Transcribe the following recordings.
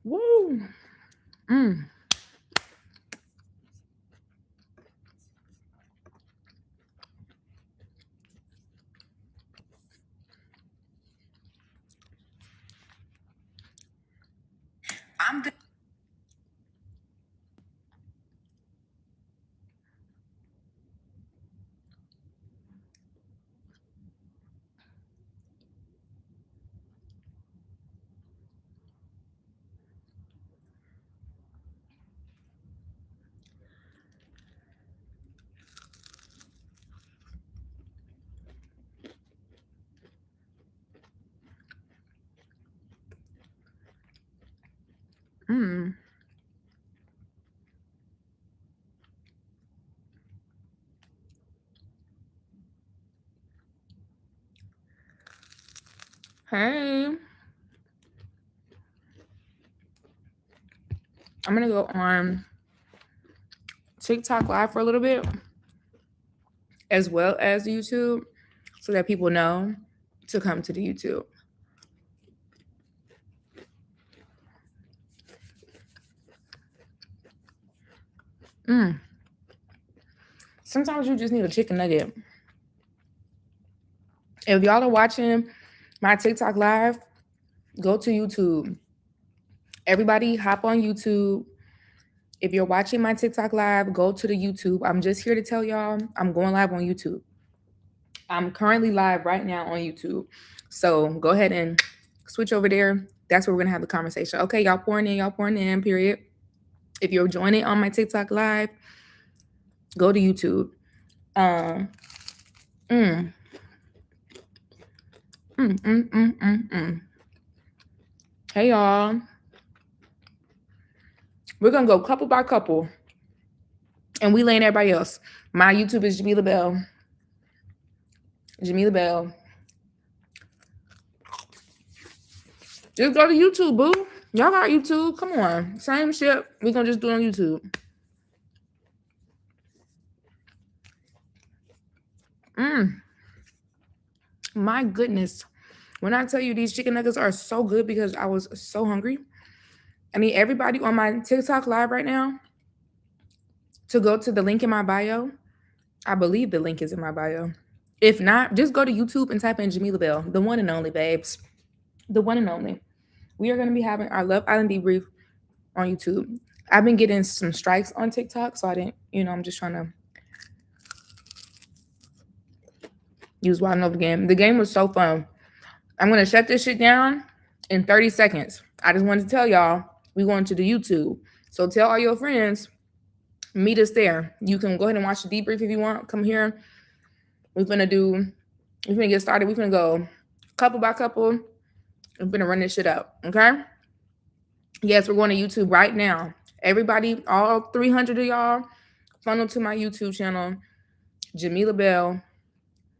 Woo. Mm. I'm good. Mm. Hey, I'm gonna go on TikTok live for a little bit, as well as YouTube, so that people know to come to the YouTube. Mm. Sometimes you just need a chicken nugget. If y'all are watching my TikTok live, go to YouTube. Everybody hop on YouTube. If you're watching my TikTok live, go to the YouTube. I'm just here to tell y'all I'm going live on YouTube. I'm currently live right now on YouTube. So go ahead and switch over there. That's where we're gonna have the conversation. Okay, y'all pouring in, period. If you're joining on my TikTok live, go to YouTube. Um, mm, mm. Hey y'all. We're gonna go couple by couple. And we laying everybody else. My YouTube is Jamila Bell. Jamila Bell. Just go to YouTube, boo. Y'all got YouTube. Come on. Same shit. We're gonna just do it on YouTube. My goodness. When I tell you these chicken nuggets are so good because I was so hungry. I need everybody on my TikTok live right now to go to the link in my bio. I believe the link is in my bio. If not, just go to YouTube and type in Jamila Bell, the one and only, babes. The one and only. We are going to be having our Love Island debrief on YouTube. I've been getting some strikes on TikTok, so I didn't, I'm just trying to use Wild Nova game. The game was so fun. I'm going to shut this shit down in 30 seconds. I just wanted to tell y'all we going to the YouTube. So tell all your friends, meet us there. You can go ahead and watch the debrief if you want. Come here. We're going to get started. We're going to go couple by couple. I'm going to run this shit up. Okay? Yes, we're going to YouTube right now. Everybody, all 300 of y'all, funnel to my YouTube channel, Jamila Bell.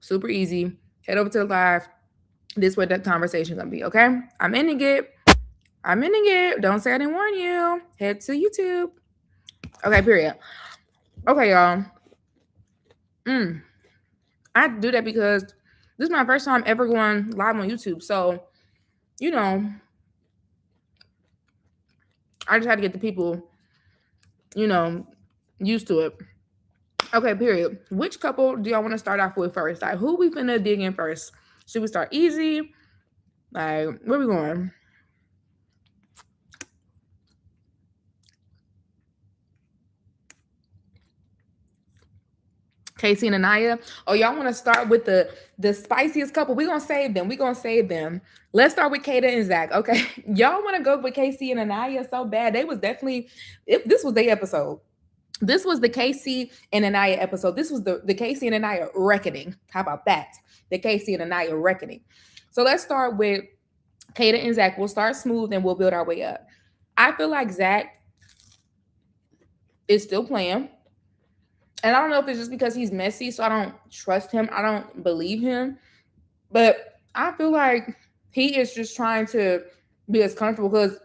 Super easy. Head over to the live. This is where the conversation gonna be, okay? I'm ending it. Don't say I didn't warn you. Head to YouTube. Okay, period. Okay, y'all. I do that because this is my first time ever going live on YouTube. So, I just had to get the people, used to it. Okay, period. Which couple do y'all want to start off with first? Like, who we finna dig in first? Should we start easy? Like, where we going? Casey and Anaya. Oh, y'all want to start with the spiciest couple? We're gonna save them. Let's start with Kata and Zach. Okay. Y'all want to go with Casey and Anaya so bad. They was definitely this was their episode. This was the Casey and Anaya episode. This was the Casey and Anaya reckoning. How about that? The Casey and Anaya reckoning. So let's start with Kata and Zach. We'll start smooth and we'll build our way up. I feel like Zach is still playing. And I don't know if it's just because he's messy, so I don't trust him. I don't believe him. But I feel like he is just trying to be as comfortable because,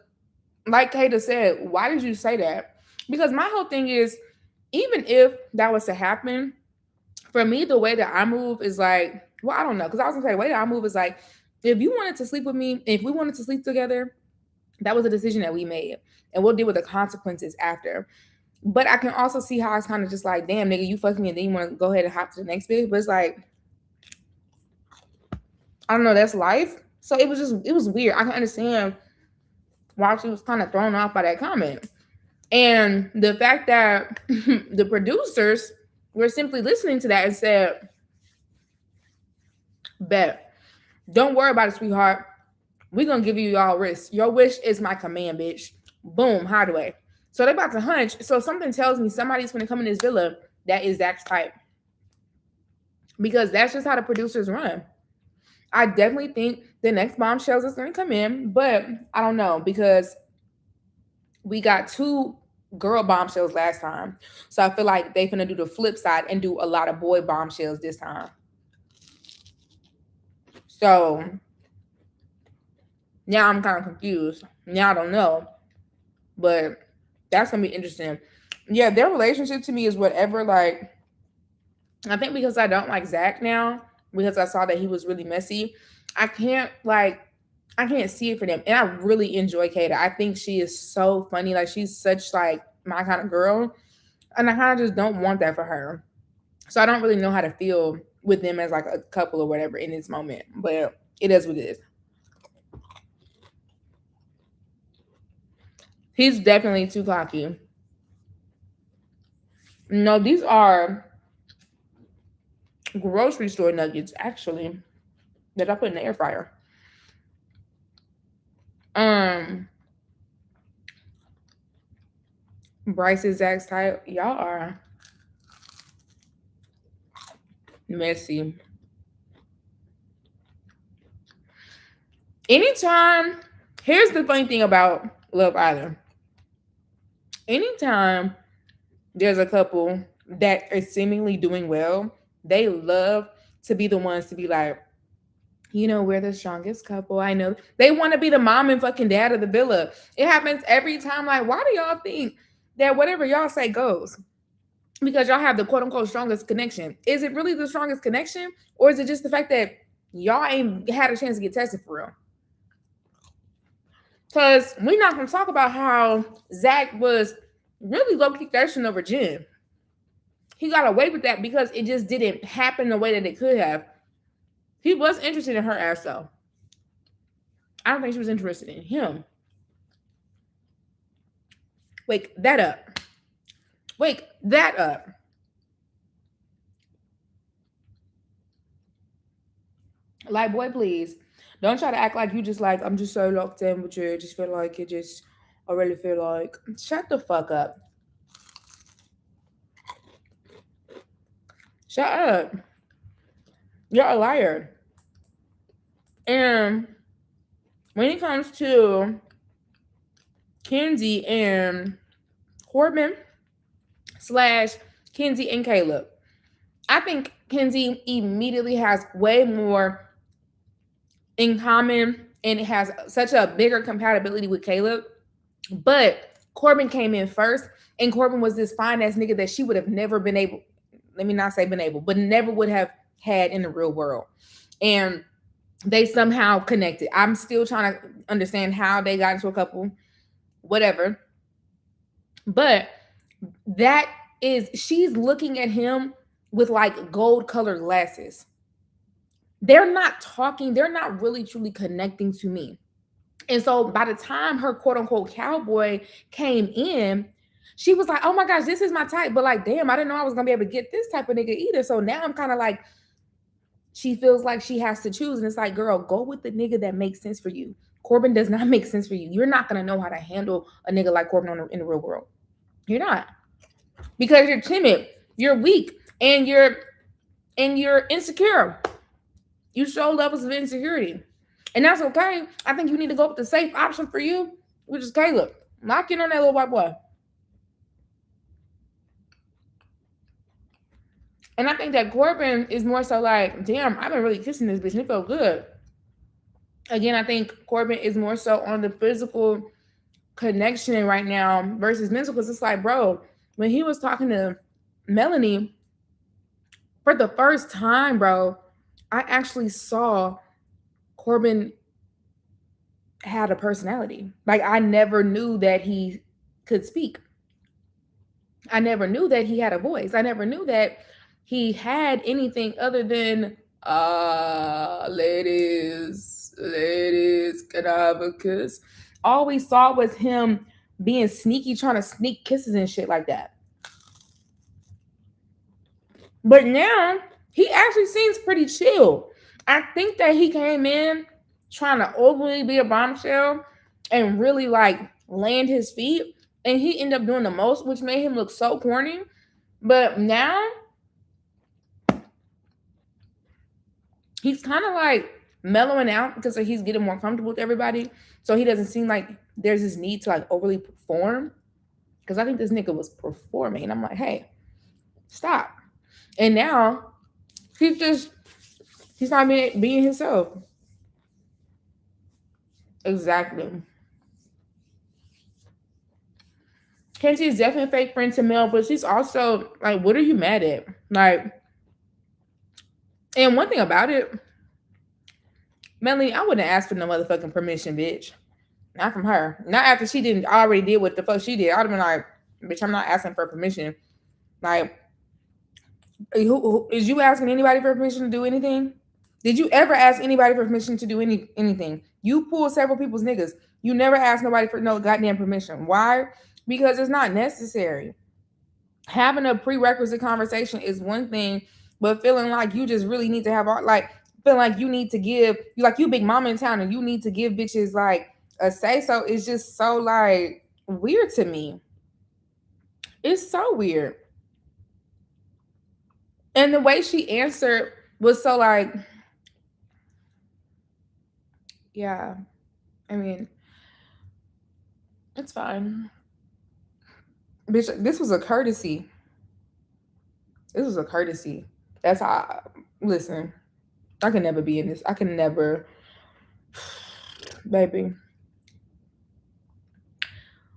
like Kata said, why did you say that? Because my whole thing is, even if that was to happen, for me, the way that I move is like, well, I don't know. Because I was going to say, the way that I move is like, if you wanted to sleep with me, if we wanted to sleep together, That was a decision that we made, and we'll deal with the consequences after. But I can also see how it's kind of just like, damn, nigga, you fuck me, and then you want to go ahead and hop to the next bitch. But it's like, I don't know, that's life. So it was weird. I can understand why she was kind of thrown off by that comment. And the fact that the producers were simply listening to that and said, bet, don't worry about it, sweetheart. We're gonna give you y'all risk. Your wish is my command, bitch. Boom, hideaway. So they're about to hunch. So something tells me somebody's gonna come in this villa that is Zach's type. Because that's just how the producers run. I definitely think the next bombshells is gonna come in, but I don't know because we got two girl bombshells last time. So I feel like they finna do the flip side and do a lot of boy bombshells this time. So now I'm kind of confused. Now I don't know. But that's gonna be interesting. Yeah, their relationship to me is whatever. Like, I think because I don't like Zach now, because I saw that he was really messy, I can't like I can't see it for them. And I really enjoy Kata. I think she is so funny. Like she's such like my kind of girl. And I kind of just don't want that for her. So I don't really know how to feel with them as like a couple or whatever in this moment. But it is what it is. He's definitely too cocky. No, these are grocery store nuggets, actually, that I put in the air fryer. Um, Bryce is Zach's type. Y'all are messy. Anytime, here's the funny thing about Love Island. Anytime there's a couple that is seemingly doing well, they love to be the ones to be like, you know, we're the strongest couple. I know they want to be the mom and fucking dad of the villa. It happens every time. Like, why do y'all think that whatever y'all say goes? Because y'all have the quote unquote strongest connection. Is it really the strongest connection? Or is it just the fact that y'all ain't had a chance to get tested for real? Because we're not going to talk about how Zach was really low key thirsting over Jen. He got away with that because it just didn't happen the way that it could have. He was interested in her ass though. I don't think she was interested in him. Wake that up. Wake that up. Like, boy, please. Don't try to act like you just like, I'm just so locked in with you. I just feel like it just, I really feel like. Shut the fuck up. Shut up. You're a liar. And when it comes to Kenzie and Corbin slash Kenzie and Caleb, I think Kenzie immediately has way more in common and it has such a bigger compatibility with Caleb. But Corbin came in first, and Corbin was this fine ass nigga that she would have never been able, let me not say been able, but never would have had in the real world. And they somehow connected. I'm still trying to understand how they got into a couple, whatever. But that is, she's looking at him with like gold colored glasses. They're not talking, they're not really truly connecting to me. And so by the time her quote unquote cowboy came in, she was like, oh my gosh, this is my type. But like, damn, I didn't know I was gonna be able to get this type of nigga either. So now I'm kind of like, she feels like she has to choose. And it's like, girl, go with the nigga that makes sense for you. Corbin does not make sense for you. You're not gonna know how to handle a nigga like Corbin in the real world. You're not. Because you're timid, you're weak, and you're insecure. You show levels of insecurity. And that's okay. I think you need to go with the safe option for you, which is Caleb. Lock in on that little white boy. And I think that Corbin is more so like, damn, I've been really kissing this bitch and it felt good. Again, I think Corbin is more so on the physical connection right now versus mental, because it's like, bro, when he was talking to Melanie for the first time, bro, I actually saw Corbin had a personality. Like I never knew that he could speak. I never knew that he had a voice. I never knew that he had anything other than ladies, can I have a kiss? All we saw was him being sneaky, trying to sneak kisses and shit like that. But now he actually seems pretty chill. I think that he came in trying to overly be a bombshell and really like land his feet. And he ended up doing the most, which made him look so corny. But now he's kind of like mellowing out because he's getting more comfortable with everybody. So he doesn't seem like there's this need to like overly perform. Because I think this nigga was performing. And I'm like, hey, stop. And now he's not being himself. Exactly. Kenzie is definitely a fake friend to Mel, but she's also like, what are you mad at? Like, and one thing about it, Melanie, I wouldn't ask for no motherfucking permission, bitch. Not from her. Not after she didn't already did what the fuck she did. I'd have been like, bitch, I'm not asking for permission. Like, who is you asking anybody for permission to do anything? Did you ever ask anybody for permission to do anything? You pull several people's niggas. You never ask nobody for no goddamn permission. Why? Because it's not necessary. Having a prerequisite conversation is one thing, but feeling like you just really need to have like feeling like you need to give you like you big mama in town and you need to give bitches like a say so is just so like weird to me. It's so weird. And the way she answered was so like, yeah, I mean, it's fine. Bitch, this was a courtesy. This was a courtesy. That's how listen. I can never be in this. I can never baby.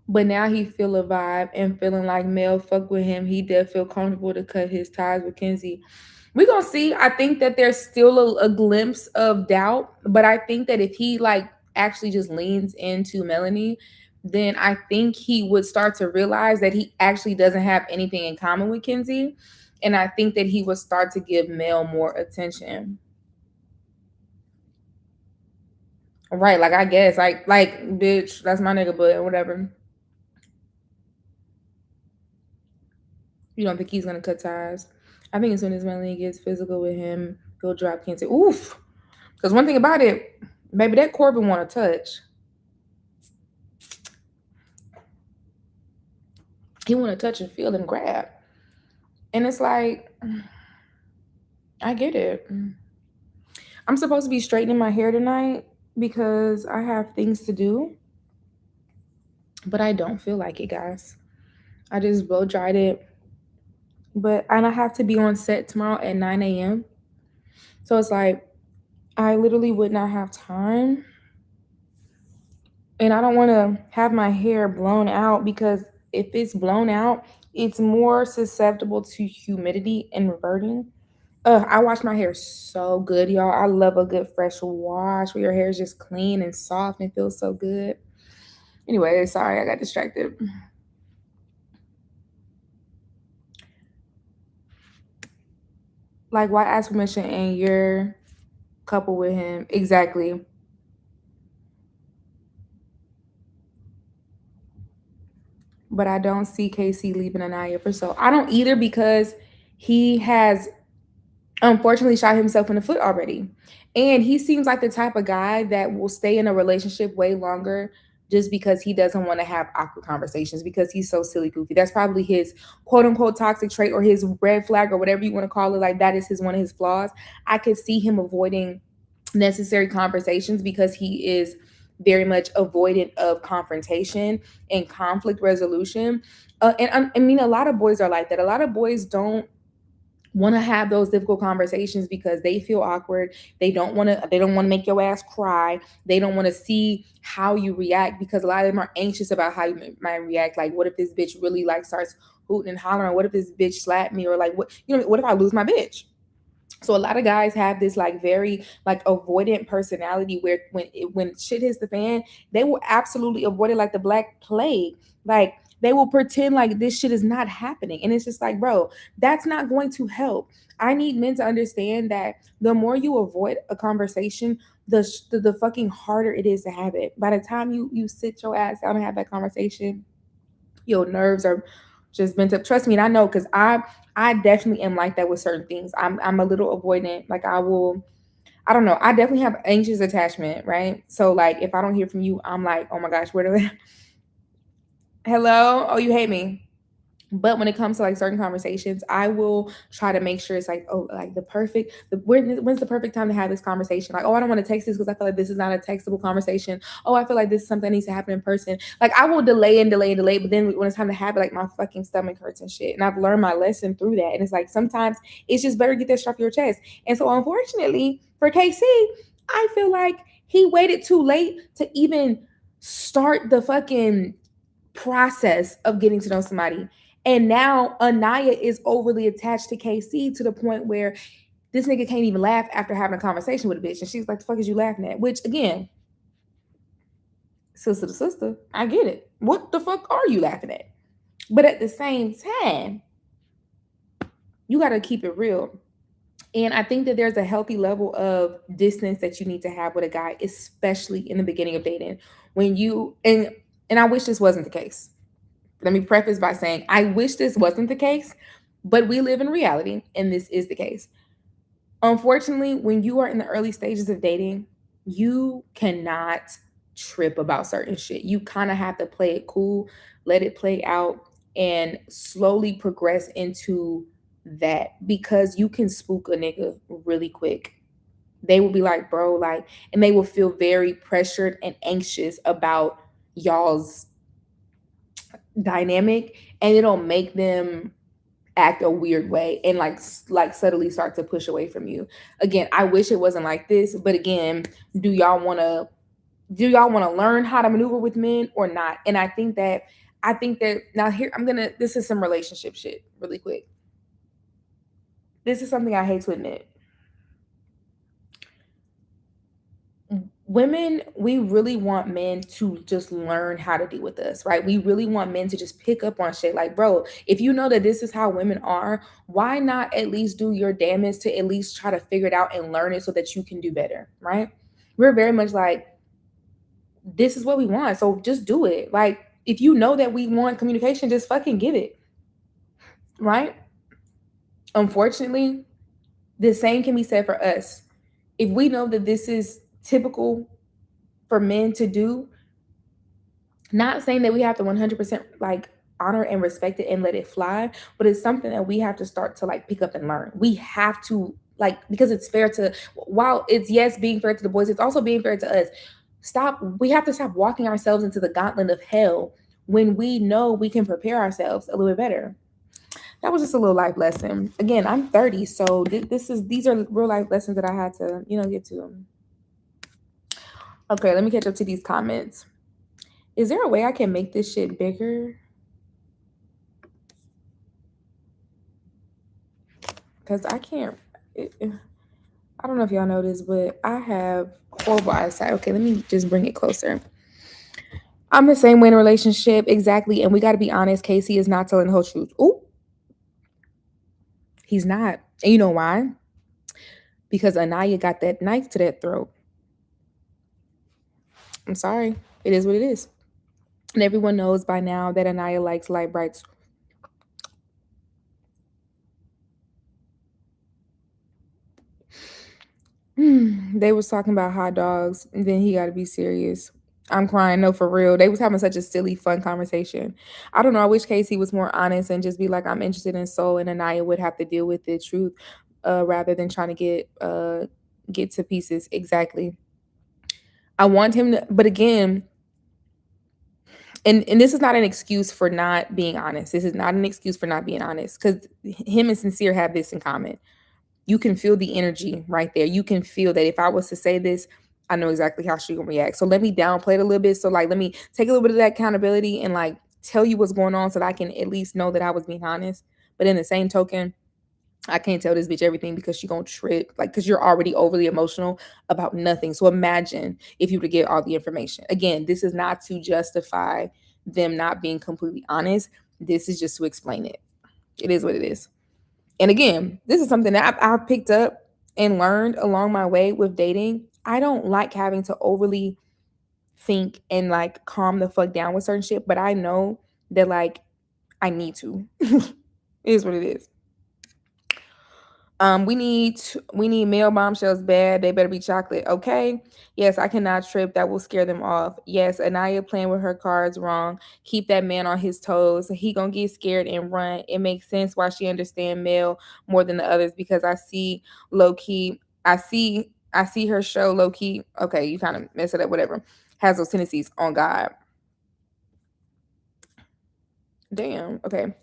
But now he feel a vibe and feeling like Mel fuck with him. He did feel comfortable to cut his ties with Kenzie. We're gonna see. I think that there's still a glimpse of doubt, but I think that if he like actually just leans into Melanie, then I think he would start to realize that he actually doesn't have anything in common with Kenzie. And I think that he would start to give Mel more attention. Right, like I guess, like bitch, that's my nigga, but whatever. You don't think he's gonna cut ties? I think as soon as Melanie gets physical with him, he'll drop Kenzie. Oof. Because one thing about it, baby, that Corbin want to touch. He want to touch and feel and grab. And it's like, I get it. I'm supposed to be straightening my hair tonight because I have things to do. But I don't feel like it, guys. I just blow dried it. And I have to be on set tomorrow at 9 a.m. So it's like, I literally would not have time. And I don't want to have my hair blown out because if it's blown out, it's more susceptible to humidity and reverting. I wash my hair so good, y'all. I love a good fresh wash where your hair is just clean and soft and feels so good. Anyway, sorry, I got distracted. Like, why ask permission and you're coupled with him? Exactly. But I don't see Casey leaving Anaya for so. I don't either because he has unfortunately shot himself in the foot already. And he seems like the type of guy that will stay in a relationship way longer just because he doesn't want to have awkward conversations because he's so silly goofy. That's probably his quote unquote toxic trait or his red flag or whatever you want to call it. Like that is his one of his flaws. I could see him avoiding necessary conversations because he is very much avoidant of confrontation and conflict resolution. I mean, a lot of boys are like that. A lot of boys don't want to have those difficult conversations because they feel awkward. They don't want to make your ass cry. They don't want to see how you react because a lot of them are anxious about how you might react. Like, what if this bitch really like starts hooting and hollering? What if this bitch slapped me? Or like, what if I lose my bitch? So a lot of guys have this like very like avoidant personality where when shit hits the fan, they will absolutely avoid it like the black plague. Like they will pretend like this shit is not happening. And it's just like, bro, that's not going to help. I need men to understand that the more you avoid a conversation, the fucking harder it is to have it. By the time you sit your ass down and have that conversation, your nerves are just bent up. Trust me, and I know because I definitely am like that with certain things. I'm a little avoidant. Like I don't know. I definitely have anxious attachment, right? So like if I don't hear from you, I'm like, oh my gosh, where do I hello? Oh, you hate me. But when it comes to like certain conversations, I will try to make sure it's like, oh, like when's the perfect time to have this conversation? Like, oh, I don't want to text this because I feel like this is not a textable conversation. Oh, I feel like this is something that needs to happen in person. Like, I will delay and delay and delay, but then when it's time to have it, like my fucking stomach hurts and shit. And I've learned my lesson through that. And it's like sometimes it's just better to get that shit off your chest. And so, unfortunately, for KC, I feel like he waited too late to even start the fucking process of getting to know somebody. And now Anaya is overly attached to KC to the point where this nigga can't even laugh after having a conversation with a bitch. And she's like, the fuck is you laughing at? Which again, sister to sister, I get it. What the fuck are you laughing at? But at the same time, you got to keep it real. And I think that there's a healthy level of distance that you need to have with a guy, especially in the beginning of dating. When you and I wish this wasn't the case. Let me preface by saying I wish this wasn't the case, but we live in reality and this is the case. Unfortunately, when you are in the early stages of dating, you cannot trip about certain shit. You kind of have to play it cool, let it play out, and slowly progress into that because you can spook a nigga really quick. They will be like, bro, like, and they will feel very pressured and anxious about y'all's dynamic, and it'll make them act a weird way and like subtly start to push away from you. Again, I wish it wasn't like this, but again, do y'all want to learn how to maneuver with men or not? And I think that now here this is some relationship shit really quick. This is something I hate to admit. Women, we really want men to just learn how to deal with us, right? We really want men to just pick up on shit. Like, bro, if you know that this is how women are, why not at least do your damnedest to at least try to figure it out and learn it so that you can do better, right? We're very much like, this is what we want, so just do it. Like, if you know that we want communication, just fucking give it, right? Unfortunately, the same can be said for us. If we know that this is typical for men to do, not saying that we have to 100% like honor and respect it and let it fly, but it's something that we have to start to like pick up and learn. We have to like, because it's fair to, while it's yes being fair to the boys, it's also being fair to us. We have to stop walking ourselves into the gauntlet of hell when we know we can prepare ourselves a little bit better. That was just a little life lesson. Again, I'm 30, so these are real life lessons that I had to, get to. Okay, let me catch up to these comments. Is there a way I can make this shit bigger? Because I can't. I don't know if y'all know this, but I have horrible eyesight. Okay, let me just bring it closer. I'm the same way in a relationship, exactly. And we got to be honest, Casey is not telling the whole truth. Ooh, he's not. And you know why? Because Anaya got that knife to that throat. I'm sorry. It is what it is. And everyone knows by now that Anaya likes light brights. They was talking about hot dogs, and then he got to be serious. I'm crying. No, for real. They was having such a silly, fun conversation. I don't know. I wish Casey was more honest and just be like, I'm interested in Soul, and Anaya would have to deal with the truth, rather than trying to get to pieces. Exactly. I want him to, but again, and this is not an excuse for not being honest. This is not an excuse for not being honest because him and Sincere have this in common. You can feel the energy right there. You can feel that if I was to say this, I know exactly how she's gonna react. So let me downplay it a little bit. So like, let me take a little bit of that accountability and like tell you what's going on so that I can at least know that I was being honest. But in the same token, I can't tell this bitch everything because she gonna trip, like, because you're already overly emotional about nothing. So imagine if you were to get all the information. Again, this is not to justify them not being completely honest. This is just to explain it. It is what it is. And again, this is something that I've picked up and learned along my way with dating. I don't like having to overly think and like calm the fuck down with certain shit, but I know that like I need to. It is what it is. We need male bombshells bad. They better be chocolate. Okay. Yes, I cannot trip. That will scare them off. Yes, Anaya playing with her cards wrong. Keep that man on his toes. He gonna get scared and run. It makes sense why she understand male more than the others because I see low key. I see her show low key. Okay, you kind of mess it up. Whatever. Has those tendencies on God. Damn. Okay.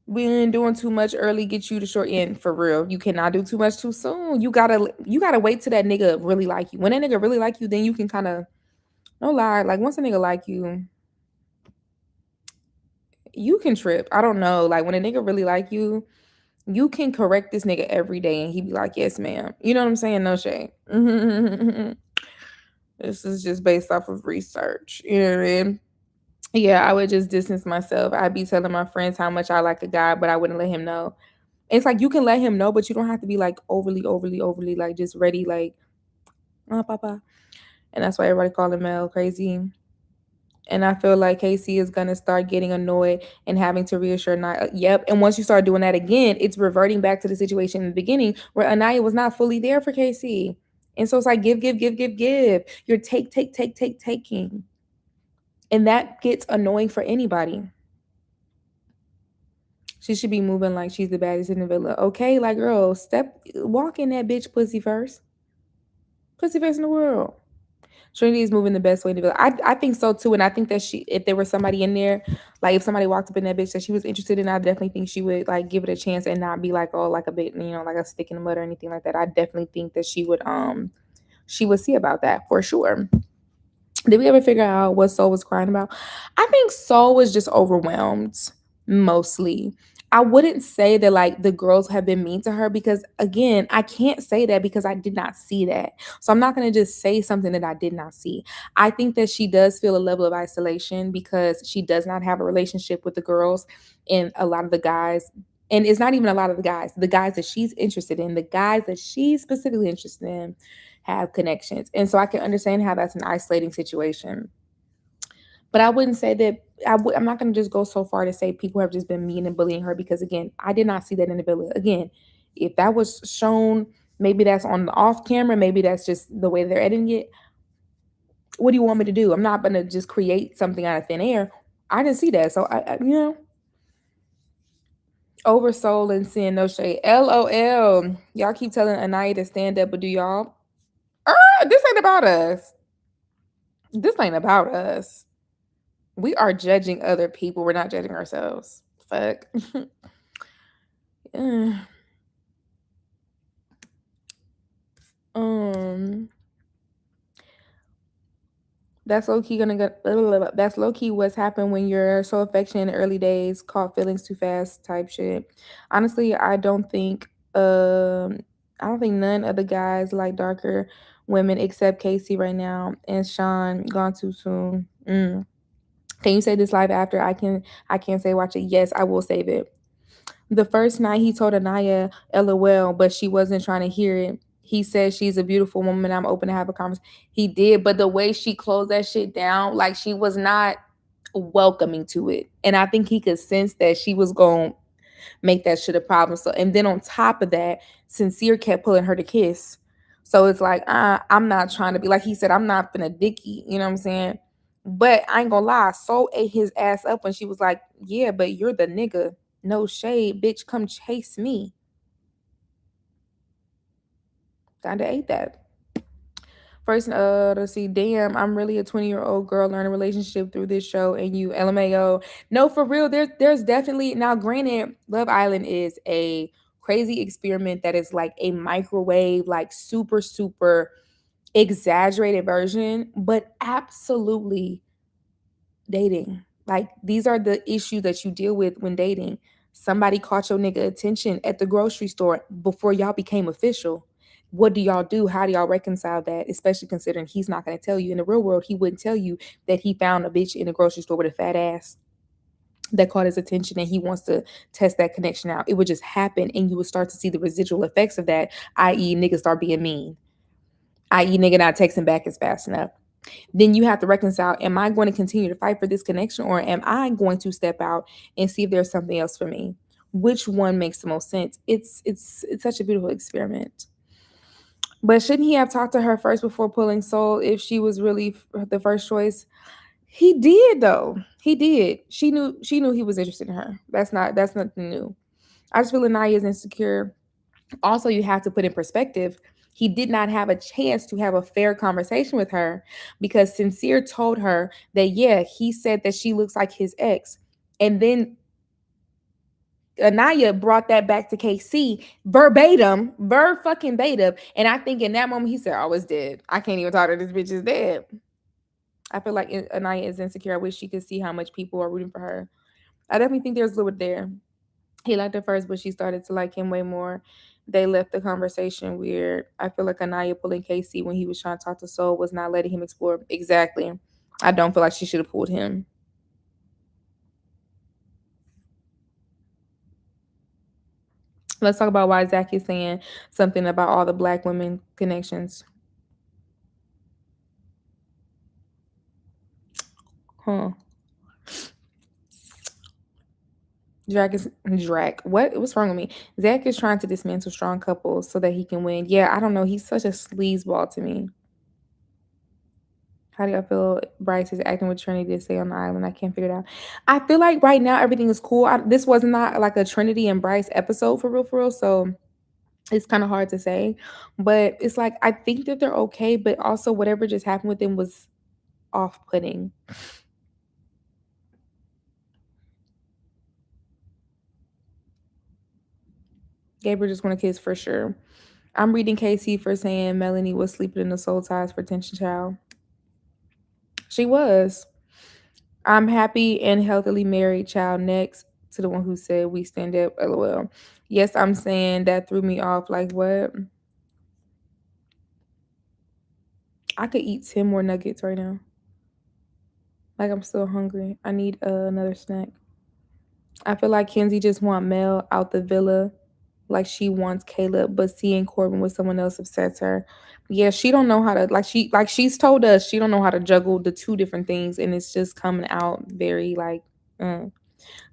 When doing too much early get you the short end for real. You cannot do too much too soon. You gotta wait till that nigga really like you. When that nigga really like you, then you can kind of no lie. Like once a nigga like you, you can trip. I don't know. Like when a nigga really like you can correct this nigga every day and he be like, yes, ma'am. You know what I'm saying? No shade. This is just based off of research. You know what I mean? Yeah, I would just distance myself. I'd be telling my friends how much I like a guy, but I wouldn't let him know. It's like you can let him know, but you don't have to be like overly like just ready, like papa. And that's why everybody call him Mel crazy. And I feel like Casey is gonna start getting annoyed and having to reassure Naya. Yep. And once you start doing that again, it's reverting back to the situation in the beginning where Anaya was not fully there for Casey. And so it's like give. You're taking. And that gets annoying for anybody. She should be moving like she's the baddest in the villa. Okay, like girl, walk in that bitch pussy first. Pussy first in the world. Trinity is moving the best way in the villa. I think so too. And I think that if there was somebody in there, like if somebody walked up in that bitch that she was interested in, I definitely think she would like give it a chance and not be like, oh, like a bit, like a stick in the mud or anything like that. I definitely think that she would see about that for sure. Did we ever figure out what Soul was crying about? I think Soul was just overwhelmed mostly. I wouldn't say that like the girls have been mean to her because again, I can't say that because I did not see that. So I'm not going to just say something that I did not see. I think that she does feel a level of isolation because she does not have a relationship with the girls and a lot of the guys, and it's not even a lot of the guys that she's interested in, the guys that she's specifically interested in have connections. And so I can understand how that's an isolating situation. But I wouldn't say that I'm not going to just go so far to say people have just been mean and bullying her because again, I did not see that in the villa. Again, if that was shown, maybe that's on the off camera, maybe that's just the way they're editing it. What do you want me to do? I'm not going to just create something out of thin air. I didn't see that. So oversold and sin, no shade. LOL. Y'all keep telling Anaya to stand up, but do y'all? This ain't about us. This ain't about us. We are judging other people. We're not judging ourselves. Fuck. um, that's low key gonna get. That's low key what's happened when you're so affectionate in the early days, caught feelings too fast, type shit. Honestly, I don't think none of the guys like darker women except Casey right now and Sean gone too soon. Can you say this live after? I can't say watch it. Yes, I will save it. The first night he told Anaya LOL, but she wasn't trying to hear it. He said she's a beautiful woman. I'm open to have a conversation. He did, but the way she closed that shit down, like she was not welcoming to it. And I think he could sense that she was going make that shit a problem. So, and then on top of that, Sincere kept pulling her to kiss. So it's like, I'm not trying to be like he said, I'm not finna dicky, you know what I'm saying? But I ain't gonna lie, Soul ate his ass up when she was like, yeah, but you're the nigga. No shade, bitch, come chase me. Kinda ate that. First, let's see. Damn, I'm really a 20-year-old girl learning relationship through this show, and you LMAO. No, for real. There's definitely now. Granted, Love Island is a crazy experiment that is like a microwave, like super exaggerated version, but absolutely dating. Like these are the issues that you deal with when dating. Somebody caught your nigga attention at the grocery store before y'all became official. What do y'all do? How do y'all reconcile that? Especially considering he's not going to tell you. In the real world, he wouldn't tell you that he found a bitch in the grocery store with a fat ass that caught his attention and he wants to test that connection out. It would just happen and you would start to see the residual effects of that, i.e., niggas start being mean, i.e., nigga not texting back as fast enough. Then you have to reconcile, am I going to continue to fight for this connection or am I going to step out and see if there's something else for me? Which one makes the most sense? It's such a beautiful experiment. But shouldn't he have talked to her first before pulling Soul if she was really the first choice? He did though. He did. She knew he was interested in her. That's nothing new. I just feel Anaya is insecure. Also, you have to put in perspective, he did not have a chance to have a fair conversation with her because Sincere told her that, yeah, he said that she looks like his ex. And then Anaya brought that back to KC verbatim, fucking beta. And I think in that moment, he said, oh, it's dead. I can't even talk to this bitch, is dead. I feel like Anaya is insecure. I wish she could see how much people are rooting for her. I definitely think there's a little bit there. He liked her first, but she started to like him way more. They left the conversation weird. I feel like Anaya pulling Casey when he was trying to talk to Soul was not letting him explore. Exactly. I don't feel like she should have pulled him. Let's talk about why Zach is saying something about all the black women connections. Huh. What's wrong with me? Zach is trying to dismantle strong couples so that he can win. Yeah, I don't know. He's such a sleazeball to me. How do y'all feel Bryce is acting with Trinity to stay on the island? I can't figure it out. I feel like right now everything is cool. This was not like a Trinity and Bryce episode for real, for real. So it's kind of hard to say. But it's like I think that they're okay, but also whatever just happened with them was off-putting. Gabriel just want to kiss for sure. I'm reading Casey for saying Melanie was sleeping in the soul ties for Tension Child. She was. I'm happy and healthily married child next to the one who said we stand up, lol. Yes, I'm saying that threw me off. Like what? I could eat 10 more nuggets right now. Like I'm still hungry. I need another snack. I feel like Kenzie just want Mel out the villa like she wants Caleb, but seeing Corbin with someone else upsets her. Yeah, she don't know how to she's told us she don't know how to juggle the two different things and it's just coming out very like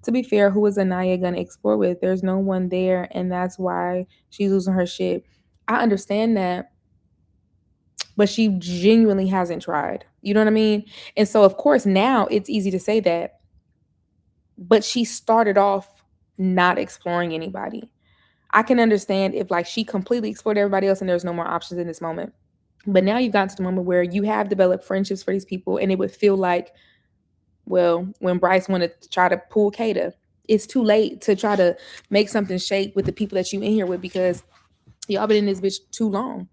To be fair, who is Anaya gonna explore with? There's no one there, and that's why she's losing her shit. I understand that, but she genuinely hasn't tried. You know what I mean? And so, of course, now it's easy to say that, but she started off not exploring anybody. I can understand if like she completely explored everybody else and there's no more options in this moment. But now you've gotten to the moment where you have developed friendships for these people, and it would feel like, well, when Bryce wanted to try to pull Kata, it's too late to try to make something shake with the people that you in here with because y'all been in this bitch too long.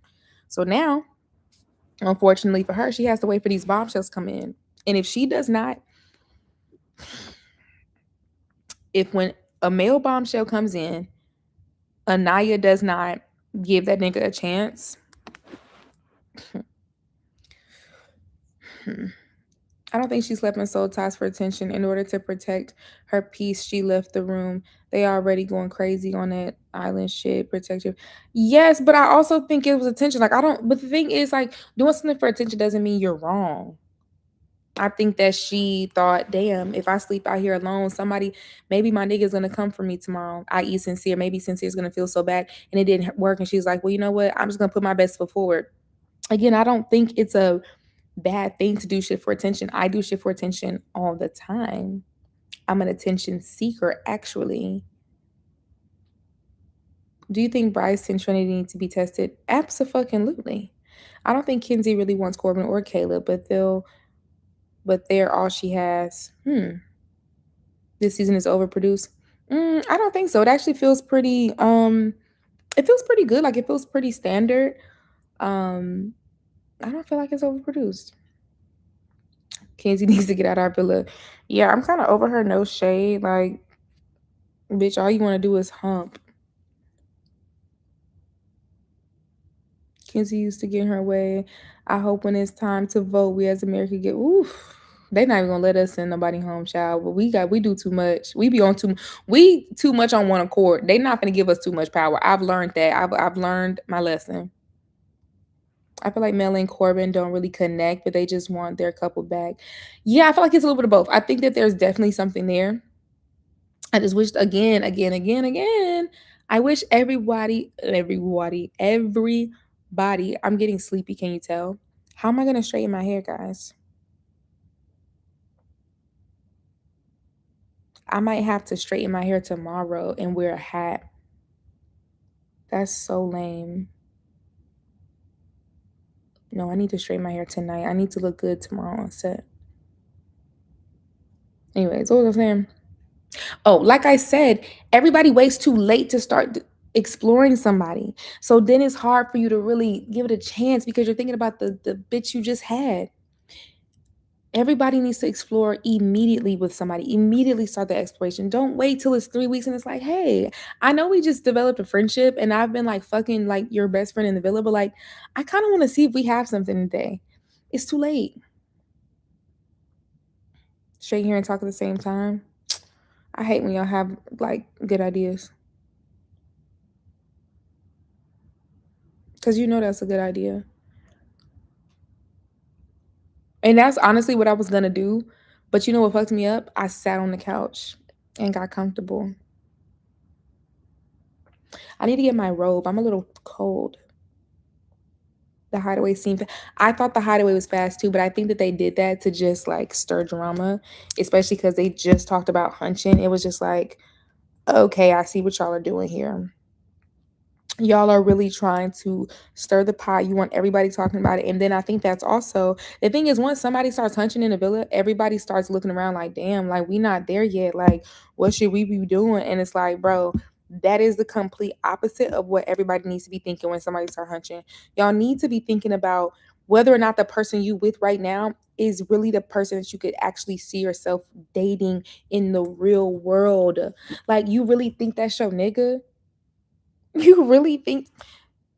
So now, unfortunately for her, she has to wait for these bombshells to come in. And if she does not, if when a male bombshell comes in, Anaya does not give that nigga a chance. I don't think she slept in soul ties for attention. In order to protect her peace, she left the room. They already going crazy on that island shit, protective. Yes, but I also think it was attention. Like I don't but the thing is like doing something for attention doesn't mean you're wrong. I think that she thought, damn, if I sleep out here alone, somebody, maybe my nigga's gonna come for me tomorrow, i.e. Sincere. Maybe Sincere's gonna feel so bad. And it didn't work. And she's like, well, you know what? I'm just gonna put my best foot forward. Again, I don't think it's a bad thing to do shit for attention. I do shit for attention all the time. I'm an attention seeker, actually. Do you think Bryce and Trinity need to be tested? Absolutely. I don't think Kenzie really wants Corbin or Caleb, but they're all she has. This season is overproduced. I don't think so. It actually feels pretty it feels pretty good. Like it feels pretty standard. Um I don't feel like it's overproduced. Kenzie needs to get out our villa. Yeah, I'm kind of over her. No shade. Like, Bitch, all you want to do is hump. Kenzie used to get her way. I hope when it's time to vote, we as America get oof. They not even gonna let us send nobody home, child. But we do too much. We too much on one accord. They not gonna give us too much power. I've learned that. I've learned my lesson. I feel like Mel and Corbin don't really connect, but they just want their couple back. Yeah, I feel like it's a little bit of both. I think that there's definitely something there. I just wished again. I wish everybody. I'm getting sleepy. Can you tell? How am I gonna straighten my hair, guys? I might have to straighten my hair tomorrow and wear a hat. That's so lame. No, I need to straighten my hair tonight. I need to look good tomorrow on set. Anyways, what was I saying? Oh, like I said, everybody waits too late to start exploring somebody. So then it's hard for you to really give it a chance because you're thinking about the bitch you just had. Everybody needs to explore immediately with somebody. Immediately start the exploration. Don't wait till it's 3 weeks and it's like, hey, I know we just developed a friendship and I've been like fucking like your best friend in the villa, but like I kind of want to see if we have something today. It's too late. Straight here and talk at the same time. I hate when y'all have like good ideas. Cause you know that's a good idea. And that's honestly what I was gonna do. But you know what fucked me up? I sat on the couch and got comfortable. I need to get my robe. I'm a little cold. The hideaway scene. I thought the hideaway was fast too, but I think that they did that to just like stir drama, especially because they just talked about hunching. It was just like, okay, I see what y'all are doing here. Y'all are really trying to stir the pot. You want everybody talking about it. And then I think that's also the thing is once somebody starts hunching in a villa, everybody starts looking around like, damn, like we not there yet. Like, what should we be doing? And it's like, bro, that is the complete opposite of what everybody needs to be thinking when somebody start hunching. Y'all need to be thinking about whether or not the person you with right now is really the person that you could actually see yourself dating in the real world. Like, you really think that's your nigga? You really think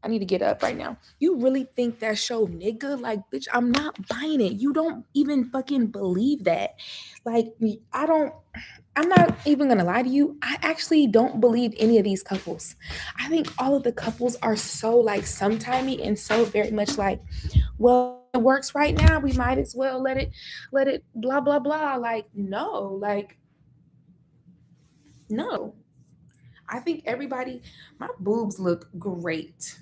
I need to get up right now? You really think that's your nigga? Like, bitch, I'm not buying it. You don't even fucking believe that. Like, I'm not even gonna lie to you. I actually don't believe any of these couples. I think all of the couples are so like sometimey and so very much like, well, it works right now. We might as well let it blah blah blah. Like, no, no. I think everybody, my boobs look great.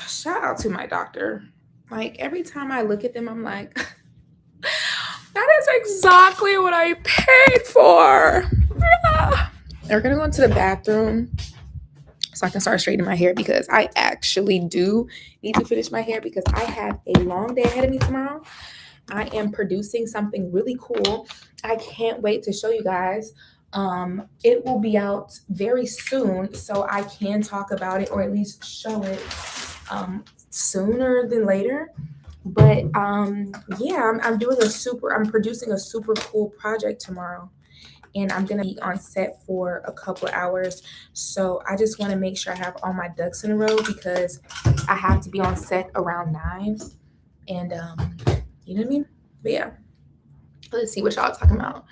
Shout out to my doctor. Like every time I look at them, I'm like, that is exactly what I paid for. They're gonna go into the bathroom so I can start straightening my hair because I actually do need to finish my hair because I have a long day ahead of me tomorrow. I am producing something really cool. I can't wait to show you guys. It will be out very soon, so I can talk about it or at least show it sooner than later. But yeah, I'm producing a super cool project tomorrow. And I'm gonna be on set for a couple of hours. So I just want to make sure I have all my ducks in a row because I have to be on set around 9. And you know what I mean? But yeah, let's see what y'all talking about.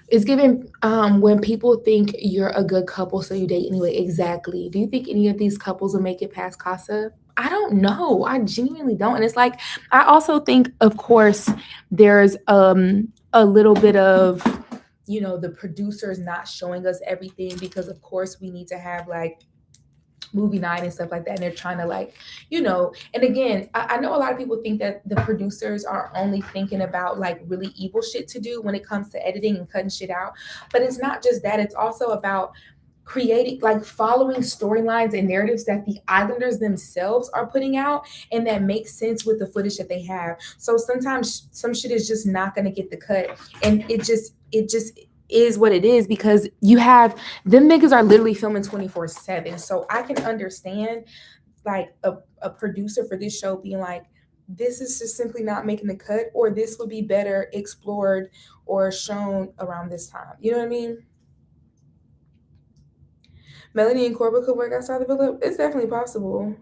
It's given when people think you're a good couple, so you date anyway. Exactly. Do you think any of these couples will make it past Casa? I don't know. I genuinely don't. And it's like, I also think, of course, there's a little bit of, the producers not showing us everything because, of course, we need to have like movie night and stuff like that. And they're trying to like, and again, I know a lot of people think that the producers are only thinking about like really evil shit to do when it comes to editing and cutting shit out. But it's not just that, it's also about creating like following storylines and narratives that the islanders themselves are putting out and that makes sense with the footage that they have. So sometimes some shit is just not going to get the cut, and it just is what it is because you have them niggas are literally filming 24/7. So I can understand like a producer for this show being like, this is just simply not making the cut, or this would be better explored or shown around this time. You know what I mean? Melanie and Corbett could work outside the villa. It's definitely possible.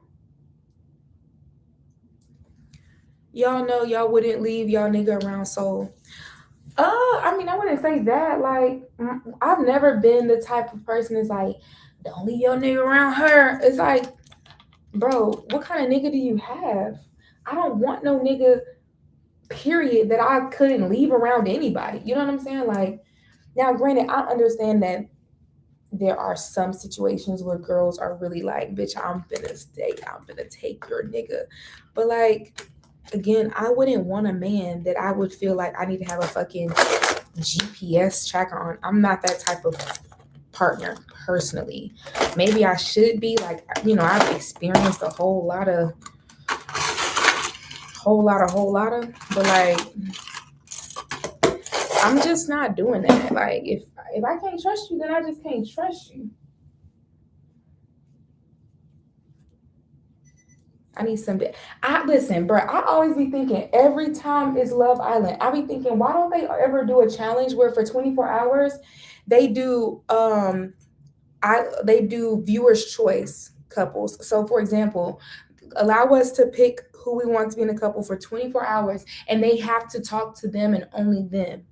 Y'all know y'all wouldn't leave y'all nigga around Soul. I mean, I wouldn't say that. Like, I've never been the type of person that's like, don't leave your nigga around her. It's like, bro, what kind of nigga do you have? I don't want no nigga, period, that I couldn't leave around anybody. You know what I'm saying? Like, now, granted, I understand that there are some situations where girls are really like, bitch, I'm gonna stay, I'm gonna take your nigga. But like, again, I wouldn't want a man that I would feel like I need to have a fucking GPS tracker on. I'm not that type of partner personally. Maybe I should be, like, you know, I've experienced a whole lot of, but like, I'm just not doing that. Like, if I can't trust you, then I just can't trust you. I need some. I listen, bro. I always be thinking every time it's Love Island, I be thinking, why don't they ever do a challenge where for 24 hours they do they do viewers choice couples. So for example, allow us to pick who we want to be in a couple for 24 hours, and they have to talk to them and only them.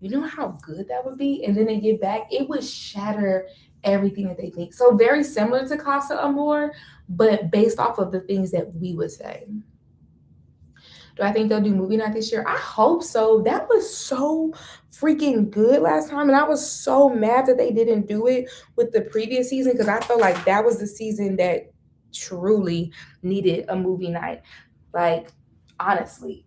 You know how good that would be? And then they get back, it would shatter everything that they think. So very similar to Casa Amor, but based off of the things that we would say. Do I think they'll do movie night this year? I hope so. That was so freaking good last time. And I was so mad that they didn't do it with the previous season, because I felt like that was the season that truly needed a movie night. Like, honestly.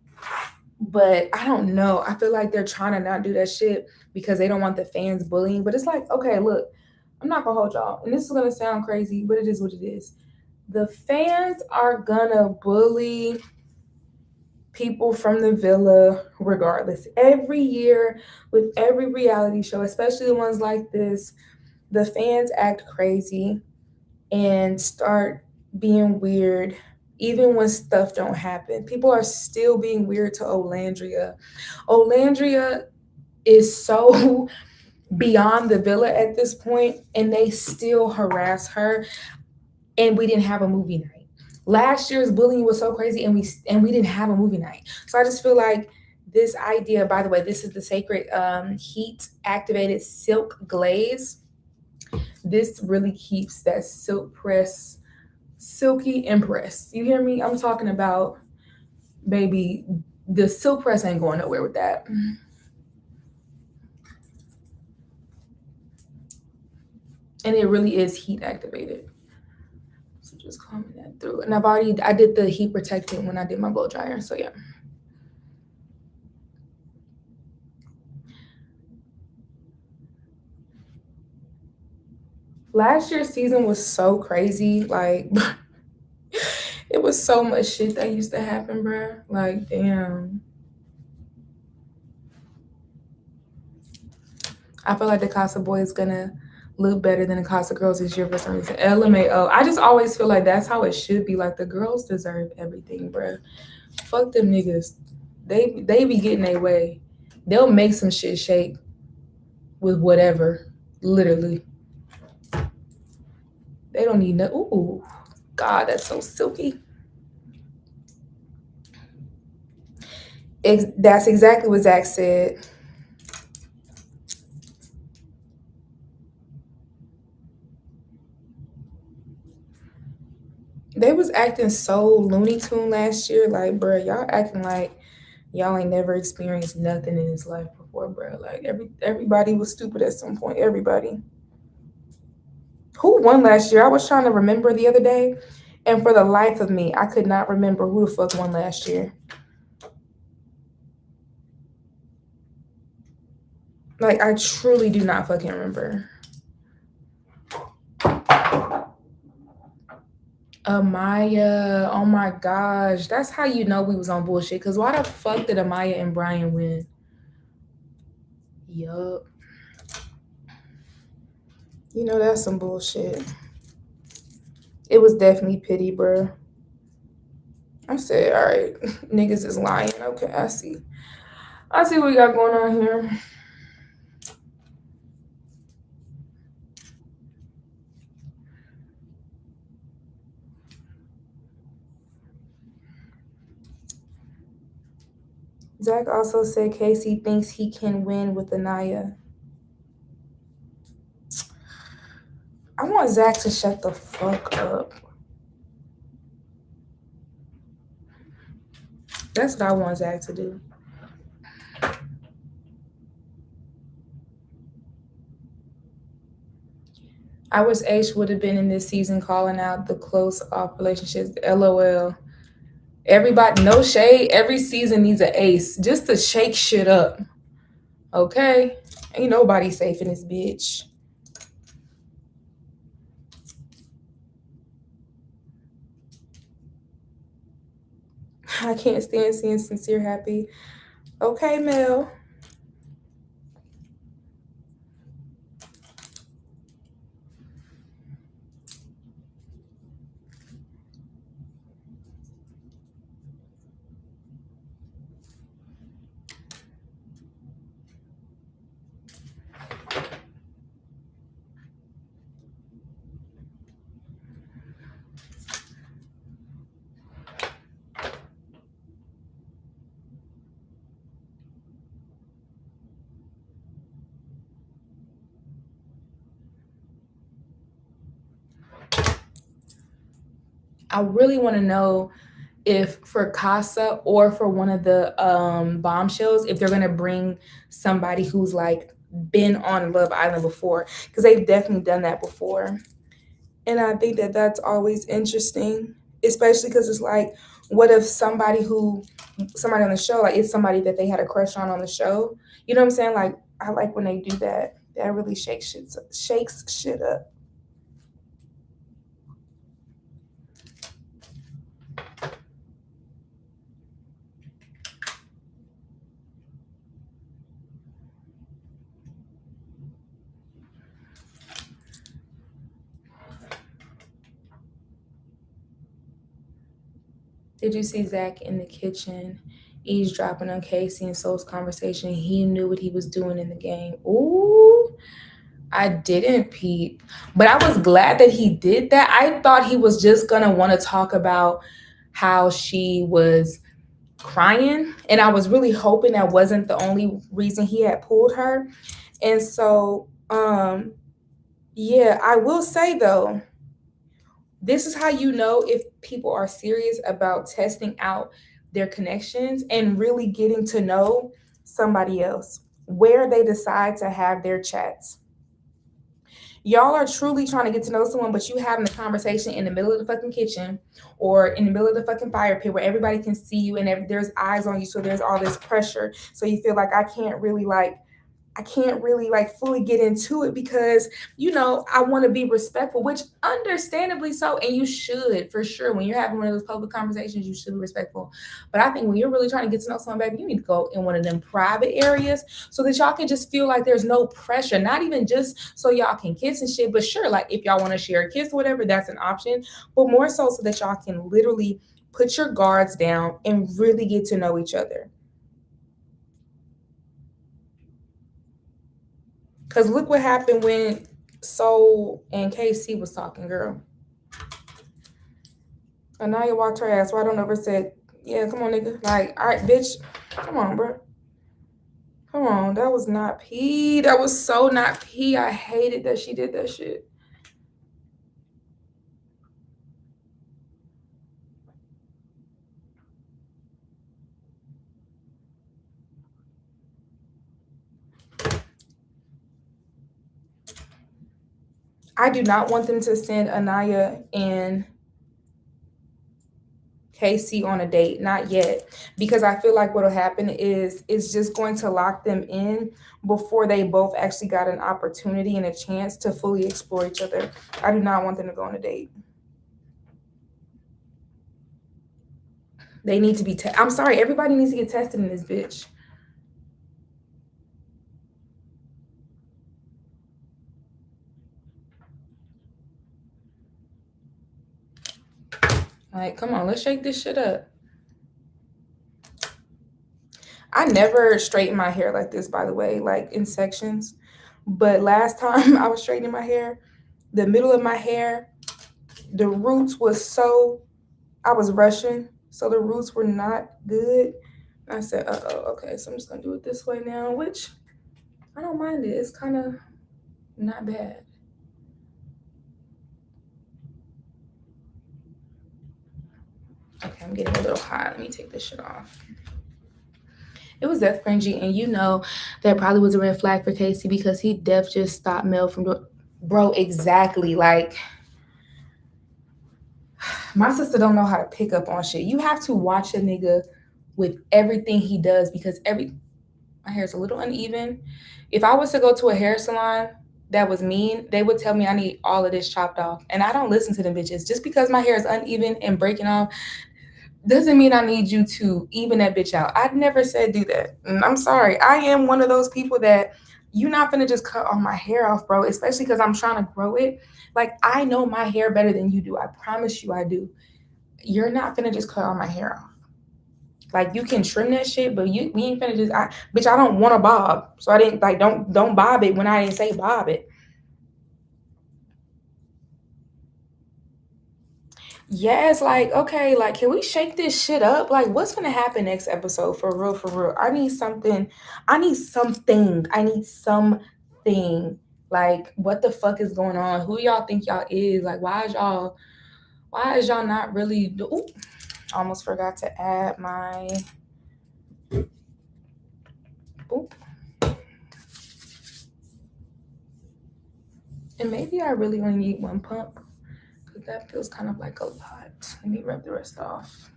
But I don't know. I feel like they're trying to not do that shit because they don't want the fans bullying. But it's like, okay, look, I'm not gonna hold y'all. And this is gonna sound crazy, but it is what it is. The fans are gonna bully people from the villa regardless. Every year with every reality show, especially the ones like this, the fans act crazy and start being weird even when stuff don't happen. People are still being weird to Olandria. Olandria is so beyond the villa at this point, and they still harass her, and we didn't have a movie night. Last year's bullying was so crazy, and we didn't have a movie night. So I just feel like this idea, by the way, this is the sacred heat activated silk glaze. This really keeps that silk press silky and pressed. You hear me? I'm talking about, baby, the silk press ain't going nowhere with that. And it really is heat activated. So just combing that through. And I did the heat protectant when I did my blow dryer. So yeah. Last year's season was so crazy. Like, it was so much shit that used to happen, bruh. Like, damn. I feel like the Casa Boy is gonna look better than the Casa Girls this year for some reason. LMAO. I just always feel like that's how it should be. Like, the girls deserve everything, bruh. Fuck them niggas. They be getting their way. They'll make some shit shake with whatever. Literally. They don't need no. Ooh, God, that's so silky. That's exactly what Zach said. They was acting so Looney Tune last year. Like, bruh, y'all acting like y'all ain't never experienced nothing in this life before, bruh. Like, everybody was stupid at some point. Everybody. Who won last year? I was trying to remember the other day, and for the life of me, I could not remember who the fuck won last year. Like, I truly do not fucking remember. Amaya, oh my gosh, that's how you know we was on bullshit. Cause why the fuck did Amaya and Brian win? Yup. You know that's some bullshit. It was definitely pity, bro. I said, all right, niggas is lying. Okay, I see. I see what we got going on here. Zach also said Casey thinks he can win with Anaya. I want Zach to shut the fuck up. That's what I want Zach to do. I wish H would have been in this season calling out the close off relationships. LOL. Everybody, no shade. Every season needs an ace just to shake shit up. Okay? Ain't nobody safe in this bitch. I can't stand seeing Sincere happy. Okay, Mel. I really want to know if for Casa or for one of the bombshells, if they're gonna bring somebody who's like been on Love Island before, because they've definitely done that before, and I think that that's always interesting, especially because it's like, what if somebody on the show, like it's somebody that they had a crush on the show, you know what I'm saying? Like I like when they do that. That really shakes shit up. Did you see Zach in the kitchen eavesdropping on Casey and Soul's conversation? He knew what he was doing in the game. Ooh, I didn't peep. But I was glad that he did that. I thought he was just going to want to talk about how she was crying. And I was really hoping that wasn't the only reason he had pulled her. And so, yeah, I will say though, this is how you know if people are serious about testing out their connections and really getting to know somebody else, where they decide to have their chats. Y'all are truly trying to get to know someone, but you having the conversation in the middle of the fucking kitchen or in the middle of the fucking fire pit where everybody can see you and there's eyes on you, so there's all this pressure, so you feel like I can't really like fully get into it because, I want to be respectful, which understandably so. And you should, for sure. When you're having one of those public conversations, you should be respectful. But I think when you're really trying to get to know someone, baby, you need to go in one of them private areas so that y'all can just feel like there's no pressure, not even just so y'all can kiss and shit, but sure, like if y'all want to share a kiss or whatever, that's an option. But more so that y'all can literally put your guards down and really get to know each other. Because look what happened when Soul and KC was talking, girl. Anaya walked her ass right on over, said, yeah, come on, nigga. Like, all right, bitch. Come on, bro. Come on. That was not pee. That was so not pee. I hated that she did that shit. I do not want them to send Anaya and KC on a date, not yet, because I feel like what'll happen is it's just going to lock them in before they both actually got an opportunity and a chance to fully explore each other. I do not want them to go on a date. They need to be I'm sorry, everybody needs to get tested in this bitch. Like, come on, let's shake this shit up. I never straighten my hair like this, by the way, like in sections. But last time I was straightening my hair, the middle of my hair, the roots was so, I was rushing, so the roots were not good. I said, okay, so I'm just gonna do it this way now, which I don't mind it. It's kind of not bad. Okay, I'm getting a little hot. Let me take this shit off. It was death cringy, and you know that probably was a red flag for Casey because he def just stopped Mel from doing. Bro, exactly. Like my sister don't know how to pick up on shit. You have to watch a nigga with everything he does because my hair is a little uneven. If I was to go to a hair salon that was mean, they would tell me I need all of this chopped off. And I don't listen to them bitches. Just because my hair is uneven and breaking off doesn't mean I need you to even that bitch out. I never said do that. And I'm sorry. I am one of those people that you're not gonna just cut all my hair off, bro, especially because I'm trying to grow it. Like, I know my hair better than you do. I promise you I do. You're not gonna just cut all my hair off. Like, you can trim that shit, but we ain't finna just, bitch, I don't want a bob. So I didn't, like, don't bob it when I didn't say bob it. Yes, like, okay, like, can we shake this shit up? Like, what's gonna happen next episode? For real, for real. I need something. I need something. I need something. Like, what the fuck is going on? Who y'all think y'all is? Like, why is y'all not really, ooh, almost forgot to add my, boop. And maybe I really only need one pump. Because that feels kind of like a lot. Let me rub the rest off.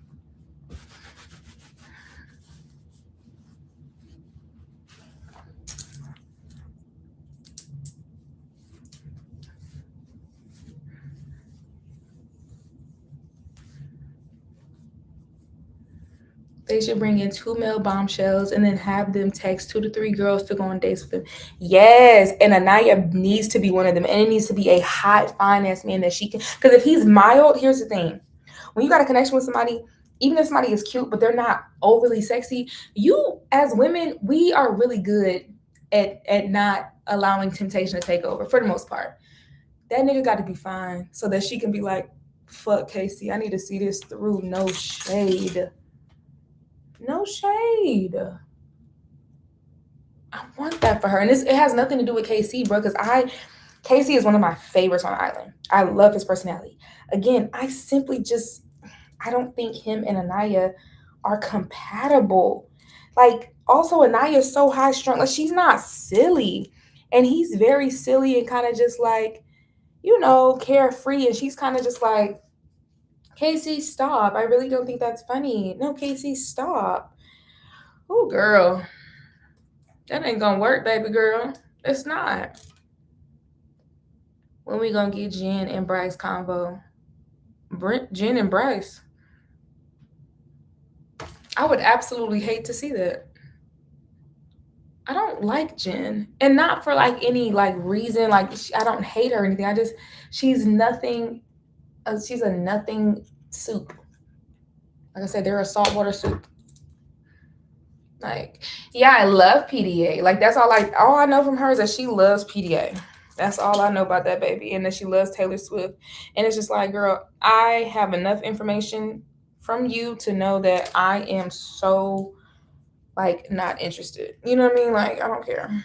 They should bring in 2 male bombshells and then have them text 2 to 3 girls to go on dates with them. Yes, and Anaya needs to be one of them, and it needs to be a hot, fine ass man that she can. Because if he's mild, here's the thing: when you got a connection with somebody, even if somebody is cute but they're not overly sexy, you as women, we are really good at not allowing temptation to take over for the most part. That nigga got to be fine so that she can be like, "Fuck Casey, I need to see this through." No shade. No shade. I want that for her. And it has nothing to do with KC, bro, because Casey is one of my favorites on the island. I love his personality. Again, I don't think him and Anaya are compatible. Like, also, Anaya is so high strung. Like, she's not silly. And he's very silly and kind of just like, carefree. And she's kind of just like, Casey, stop. I really don't think that's funny. No, Casey, stop. Oh, girl. That ain't gonna work, baby girl. It's not. When we gonna get Jen and Bryce convo? Jen and Bryce. I would absolutely hate to see that. I don't like Jen, and not for like any like reason. Like I don't hate her or anything. She's nothing. She's a nothing soup. Like I said, they're a saltwater soup. Like, yeah, I love PDA. Like that's all I know from her is that she loves PDA. That's all I know about that baby. And that she loves Taylor Swift. And it's just like, girl, I have enough information from you to know that I am so like not interested. You know what I mean? Like, I don't care.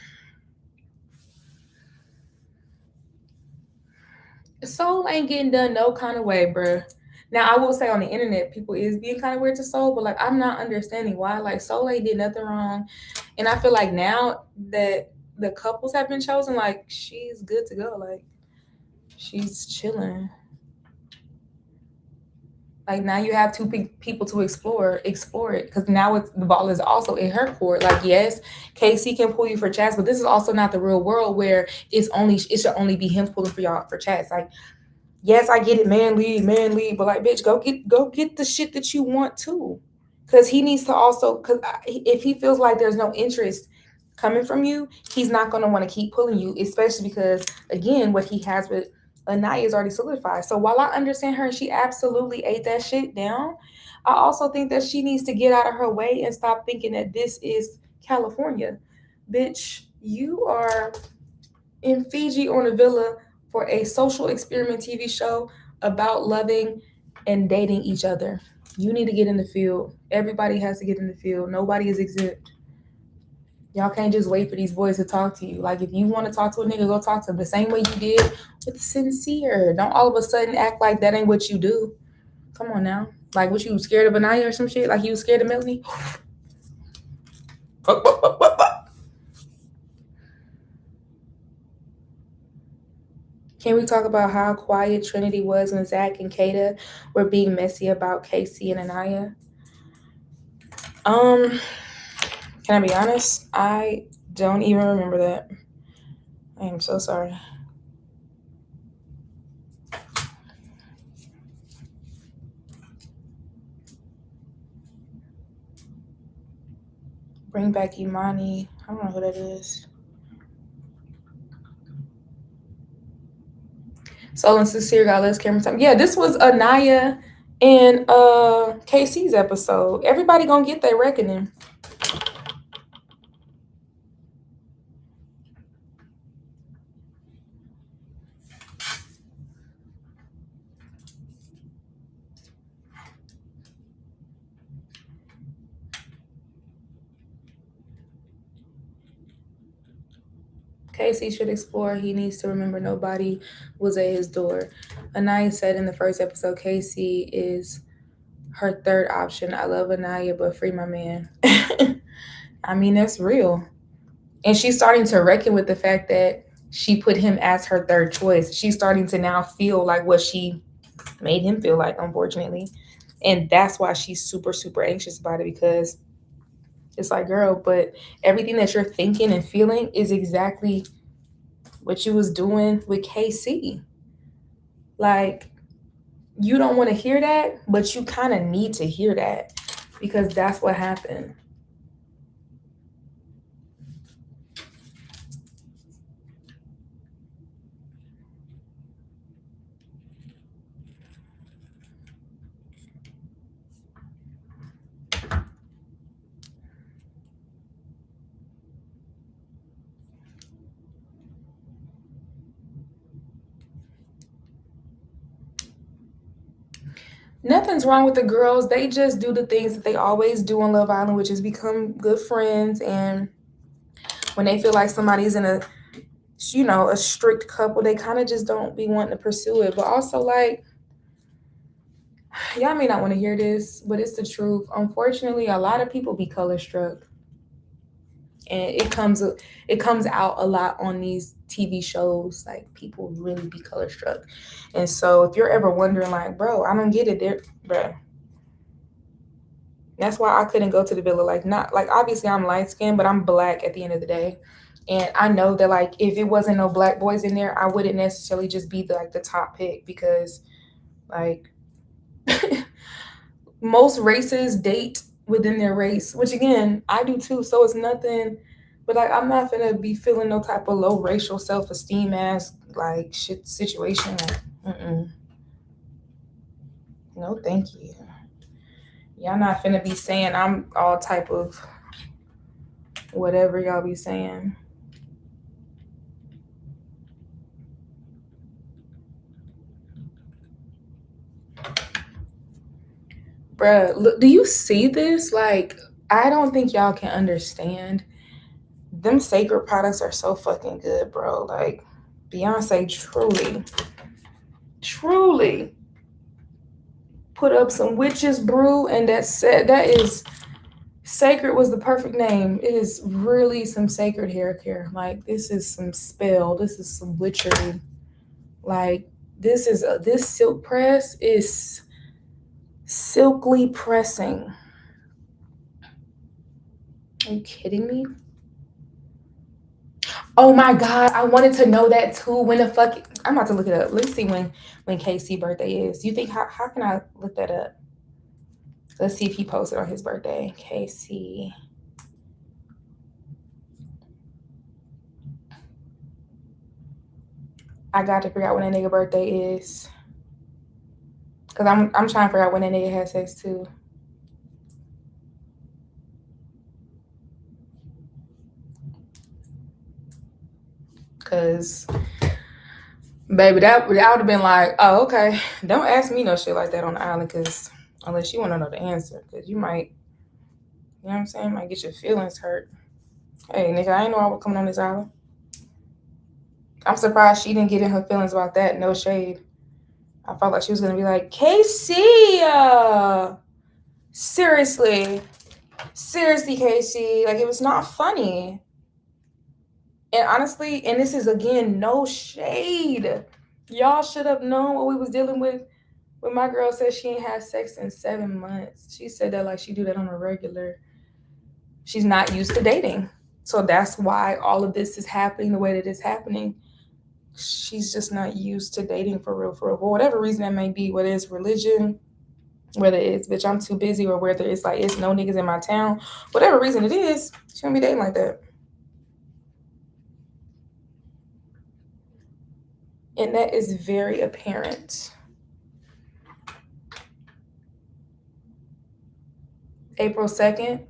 Soul ain't getting done no kind of way, bruh. Now I will say on the internet, people is being kind of weird to Soul, but like I'm not understanding why. Like Soul ain't did nothing wrong, and I feel like now that the couples have been chosen, like she's good to go. Like she's chilling. Like now you have two people to explore it because now the ball is also in her court. Like yes, Casey can pull you for chats, but this is also not the real world where it should only be him pulling for y'all for chats. Like yes, I get it, man lead, but like bitch, go get the shit that you want too, because he needs to also because if he feels like there's no interest coming from you, he's not going to want to keep pulling you, especially because again, what he has with Anaya is already solidified. So while I understand her and she absolutely ate that shit down, I also think that she needs to get out of her way and stop thinking that this is California. Bitch, you are in Fiji on a villa for a social experiment TV show about loving and dating each other. You need to get in the field. Everybody has to get in the field. Nobody is exempt. Y'all can't just wait for these boys to talk to you. Like, if you want to talk to a nigga, go talk to him the same way you did with Sincere. Don't all of a sudden act like that ain't what you do. Come on now. Like, what, you scared of Anaya or some shit? Like, you was scared of Melanie? Can we talk about how quiet Trinity was when Zach and Kata were being messy about Casey and Anaya? Can I be honest? I don't even remember that. I am so sorry. Bring back Imani. I don't know who that is. Soul and Sincere got less camera time. Yeah, this was Anaya and KC's episode. Everybody gonna get their reckoning. Casey should explore. He needs to remember nobody was at his door. Anaya said in the first episode, Casey is her third option. I love Anaya, but free my man. I mean, that's real. And she's starting to reckon with the fact that she put him as her third choice. She's starting to now feel like what she made him feel like, unfortunately. And that's why she's super, super anxious about it, because it's like, girl, but everything that you're thinking and feeling is exactly what you was doing with KC. Like, you don't want to hear that, but you kind of need to hear that, because that's what happened. Nothing's wrong with the girls. They just do the things that they always do on Love Island, which is become good friends. And when they feel like somebody's in a strict couple, they kind of just don't be wanting to pursue it. But also, like, y'all may not want to hear this, but it's the truth. Unfortunately, a lot of people be color struck, and it comes out a lot on these TV shows. Like, people really be color struck. And so if you're ever wondering, like, bro, I don't get it, there, bro. That's why I couldn't go to the villa. Like, not like, obviously I'm light skinned, but I'm black at the end of the day. And I know that, like, if it wasn't no black boys in there, I wouldn't necessarily just be the top pick, because, like, most races date within their race, which again, I do too. So it's nothing, but like, I'm not gonna be feeling no type of low racial self-esteem ass like shit situation. Like, no, thank you. Y'all not finna be saying I'm all type of whatever y'all be saying. Bruh, look, do you see this? Like, I don't think y'all can understand. Them sacred products are so fucking good, bro. Like, Beyonce truly put up some witches brew, and that is sacred was the perfect name. It is really some sacred hair care. Like, this is some spell. This is some witchery. Like, this silk press is silkly pressing. Are you kidding me? Oh my god, I wanted to know that too. When the fuck, I'm about to look it up. Let's see when KC birthday is. You think, how can I look that up? Let's see if he posted on his birthday. KC. I got to figure out when that nigga birthday is. Cause I'm trying to figure out when that nigga had sex too. Cause baby, that would have been like, oh, okay. Don't ask me no shit like that on the island, cause unless you want to know the answer, cause you might, you know what I'm saying, might get your feelings hurt. Hey, nigga, I ain't know I was coming on this island. I'm surprised she didn't get in her feelings about that. No shade. I felt like she was gonna be like, Casey, seriously, Casey, like it was not funny. And honestly, and this is again no shade. Y'all should have known what we was dealing with when my girl said she ain't had sex in 7 months. She said that like she do that on a regular. She's not used to dating. So that's why all of this is happening the way that it's happening. She's just not used to dating for real, for whatever reason that may be, whether it's religion, whether it's bitch I'm too busy, or whether it's like it's no niggas in my town, whatever reason it is, she don't be dating like that. And that is very apparent. April 2nd.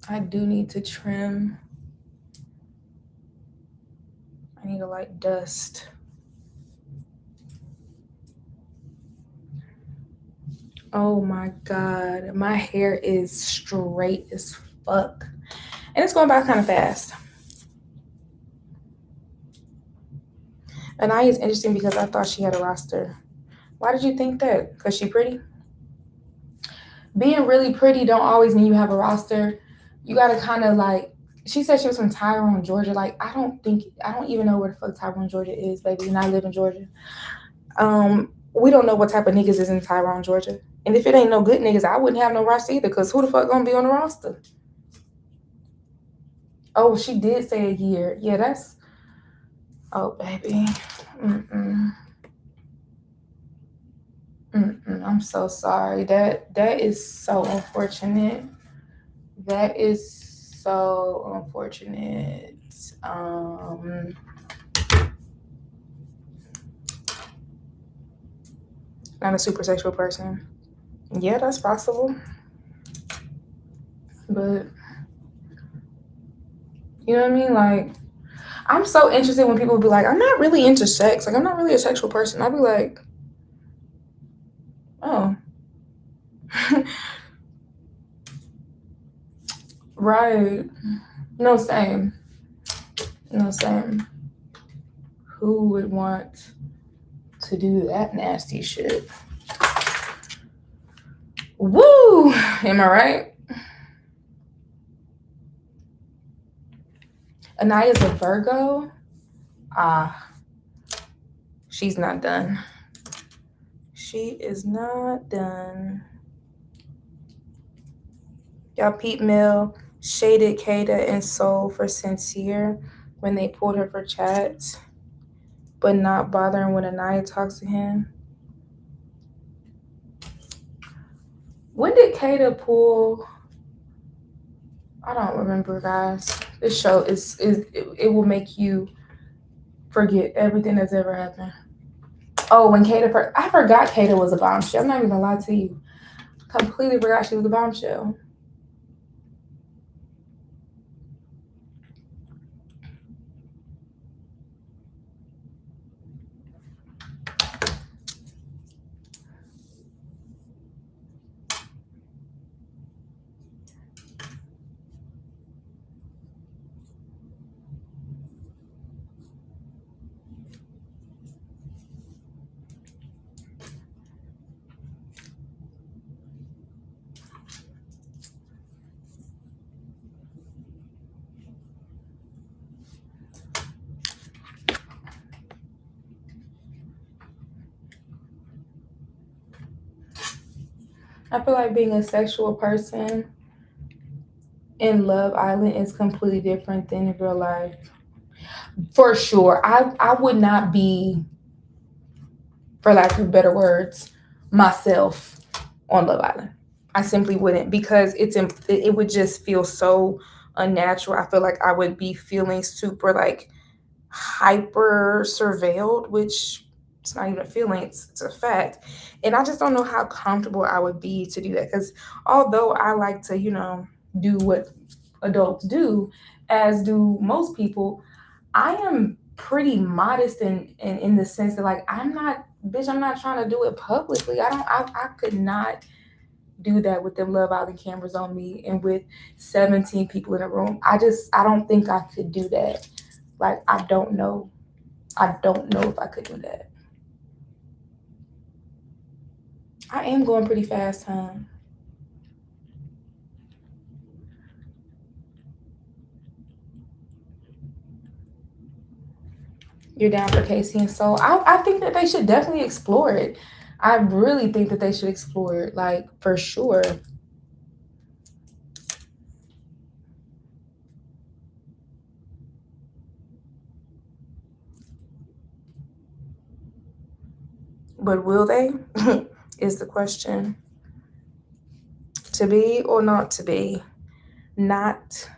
I do need to trim. I need to like dust. Oh my God. My hair is straight as fuck. And it's going by kind of fast. Anaya is interesting because I thought she had a roster. Why did you think that? Because she pretty? Being really pretty don't always mean you have a roster. You gotta kind of like, she said she was from Tyrone, Georgia. Like, I don't even know where the fuck Tyrone, Georgia is, baby. And I live in Georgia. We don't know what type of niggas is in Tyrone, Georgia. And if it ain't no good niggas, I wouldn't have no roster either, because who the fuck gonna be on the roster? Oh, she did say a year. Yeah, that's, oh, baby. I'm so sorry. That is so unfortunate. That is so unfortunate. Not a super sexual person. Yeah, that's possible. But you know what I mean? Like, I'm so interested when people be like, I'm not really into sex. Like, I'm not really a sexual person. I'll be like, oh. Right. No, same. Who would want to do that nasty shit? Woo! Am I right? Anaya's a Virgo. She's not done. She is not done. Y'all peep Mill shaded Kata and Soul for sincere when they pulled her for chats, but not bothering when Anaya talks to him. When did Kata pull? I don't remember, guys. This show it will make you forget everything that's ever happened. Oh, when Kata, I forgot Kata was a bombshell. I'm not even gonna lie to you. Completely forgot she was a bombshell. I feel like being a sexual person in Love Island is completely different than in real life. For sure. I would not be, for lack of better words, myself on Love Island. I simply wouldn't, because it would just feel so unnatural. I feel like I would be feeling super like hyper surveilled, which It's not even a feeling, it's a fact. And I just don't know how comfortable I would be to do that. Because although I like to, do what adults do, as do most people, I am pretty modest in the sense that, like, I'm not, bitch, I'm not trying to do it publicly. I could not do that with them Love Island cameras on me and with 17 people in a room. I don't think I could do that. Like, I don't know. I don't know if I could do that. I am going pretty fast, huh? You're down for Casey and Soul. I think that they should definitely explore it. I really think that they should explore it, like, for sure. But will they? Is the question. To be or not to be? Not.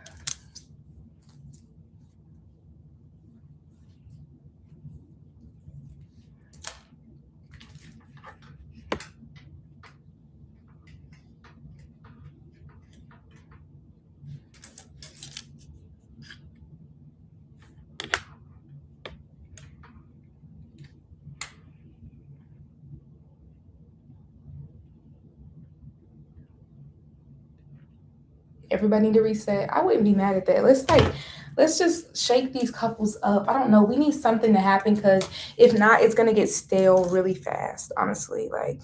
Everybody need to reset. I wouldn't be mad at that. Let's just shake these couples up. I don't know. We need something to happen, because if not, it's gonna get stale really fast. Honestly, like,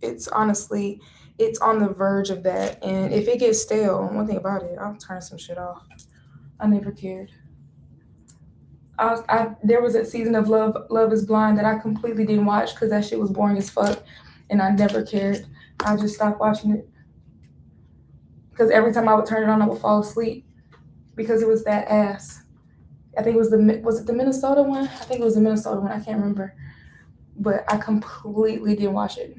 it's on the verge of that. And if it gets stale, one thing about it, I'll turn some shit off. I never cared. There was a season of Love Is Blind that I completely didn't watch because that shit was boring as fuck, and I never cared. I just stopped watching it because every time I would turn it on, I would fall asleep because it was that ass. I think it was it the Minnesota one? I think it was the Minnesota one. I can't remember, but I completely didn't watch it,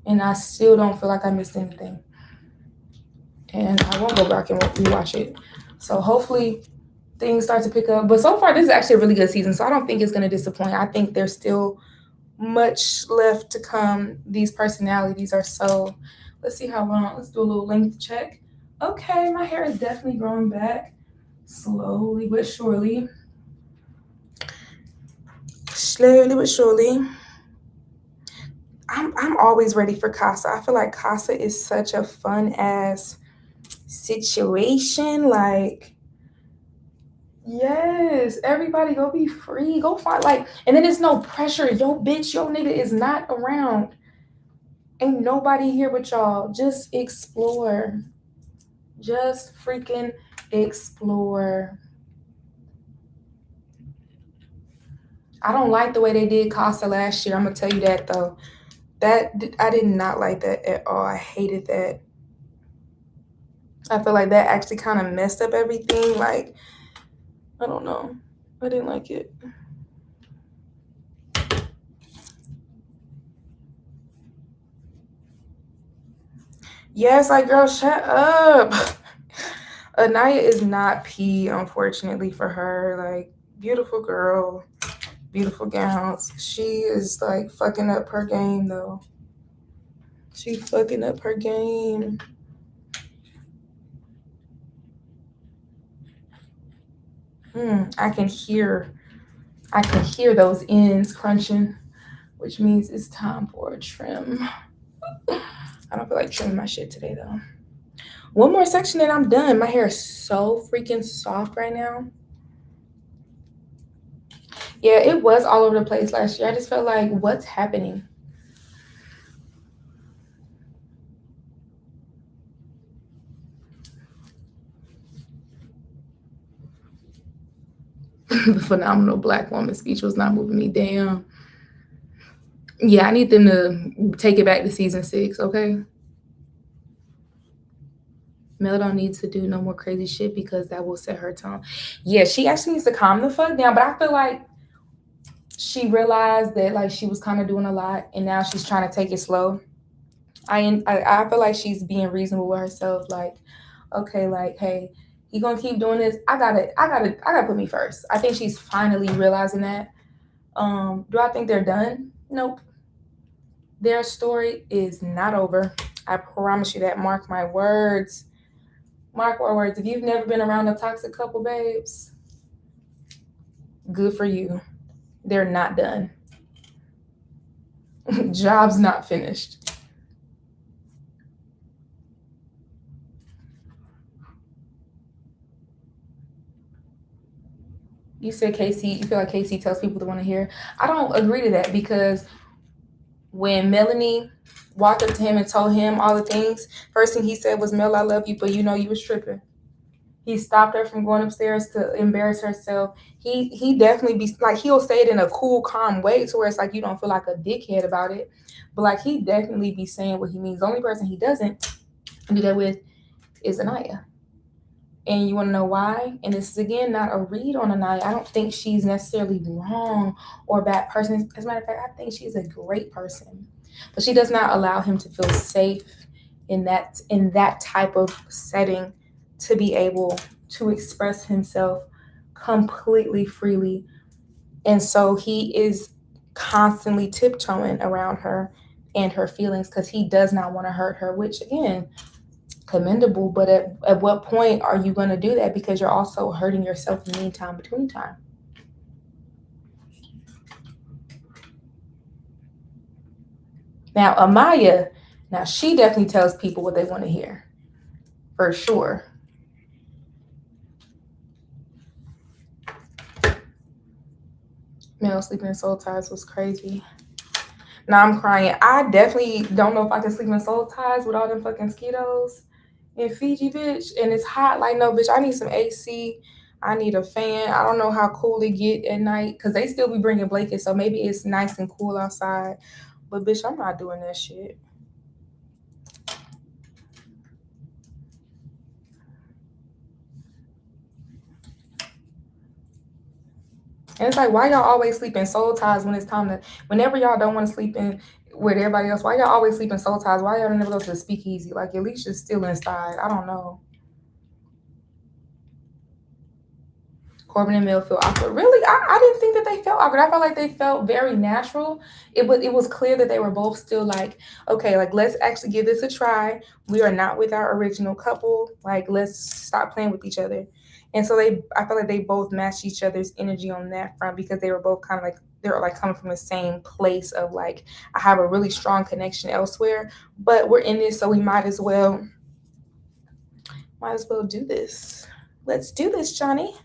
and I still don't feel like I missed anything. And I won't go back and rewatch it. So hopefully things start to pick up. But so far, this is actually a really good season, so I don't think it's going to disappoint. I think there's still much left to come. These personalities are so. Let's see how long. Let's do a little length check. Okay, my hair is definitely growing back slowly but surely. Slowly but surely. I'm always ready for Casa. I feel like Casa is such a fun ass situation. Like, yes, everybody go be free. Go find, like, and then there's no pressure. Yo, bitch, yo nigga is not around. Ain't nobody here with y'all. Just explore. Just freaking explore. I don't like the way they did Casa last year. I'm gonna tell you that though. That I did not like that at all. I hated that. I feel like that actually kind of messed up everything. Like, I don't know. I didn't like it. Yes, like, girl, shut up. Anaya is not P, unfortunately for her. Like, beautiful girl, beautiful gowns. She is like fucking up her game though. She fucking up her game. I can hear those ends crunching, which means it's time for a trim. I don't feel like trimming my shit today though. One more section and I'm done. My hair is so freaking soft right now. Yeah, it was all over the place last year. I just felt like, what's happening? The phenomenal black woman speech was not moving me. Damn. Yeah, I need them to take it back to season 6, okay? Mel don't need to do no more crazy shit because that will set her tone. Yeah, she actually needs to calm the fuck down, but I feel like she realized that, like, she was kind of doing a lot and now she's trying to take it slow. I feel like she's being reasonable with herself, like, okay, like, hey, He gonna keep doing this. I gotta put me first. I think she's finally realizing that. Do I think they're done? Nope. Their story is not over. I promise you that. Mark my words. Mark my words. If you've never been around a toxic couple, babes, good for you. They're not done. Job's not finished. You said Casey, you feel like Casey tells people to want to hear. I don't agree to that because when Melanie walked up to him and told him all the things, first thing he said was, Mel, I love you, but you know you was tripping. He stopped her from going upstairs to embarrass herself. He definitely be like, he'll say it in a cool, calm way to where it's like you don't feel like a dickhead about it. But like he definitely be saying what he means. The only person he doesn't do that with is Anaya. And you want to know why? And this is again not a read on Anaya. I don't think she's necessarily wrong or a bad person. As a matter of fact, I think she's a great person. But she does not allow him to feel safe in that type of setting to be able to express himself completely freely. And so he is constantly tiptoeing around her and her feelings because he does not want to hurt her, which again, commendable, but at what point are you going to do that? Because you're also hurting yourself in the meantime, between time. Now, Amaya, now she definitely tells people what they want to hear, for sure. Male sleeping in soul ties was crazy. Now I'm crying. I definitely don't know if I can sleep in soul ties with all them fucking mosquitoes in Fiji, bitch. And it's hot. Like, no, bitch, I need some AC. I need a fan. I don't know how cool it get at night because they still be bringing blankets. So maybe it's nice and cool outside. But, bitch, I'm not doing that shit. And it's like, why y'all always sleep in soul ties when it's time to, whenever y'all don't want to sleep in with everybody else, why y'all always sleep in soul ties? Why y'all never go to the speakeasy? Like, at least you're still inside. I don't know. Corbin and Mill feel awkward. Really? I didn't think that they felt awkward. I felt like they felt very natural. It was clear that they were both still like, okay, like let's actually give this a try. We are not with our original couple. Like, let's stop playing with each other. And so I felt like they both matched each other's energy on that front because they were both kind of like they were like coming from the same place of like, I have a really strong connection elsewhere, but we're in this, so we might as well do this. Let's do this, Johnny.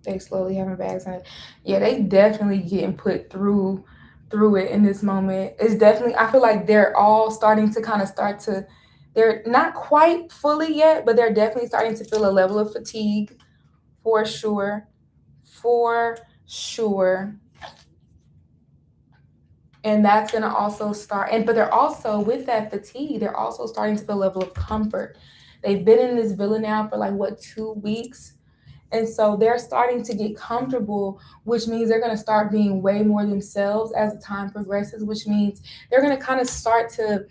They slowly having bags in it. Yeah, they definitely getting put through it in this moment. It's definitely, I feel like they're all starting to kind of start to, they're not quite fully yet, but they're definitely starting to feel a level of fatigue for sure. For sure. And that's gonna also start, but they're also with that fatigue, they're also starting to feel a level of comfort. They've been in this villa now for like what, 2 weeks? And so they're starting to get comfortable, which means they're going to start being way more themselves as the time progresses, which means they're going to kind of start to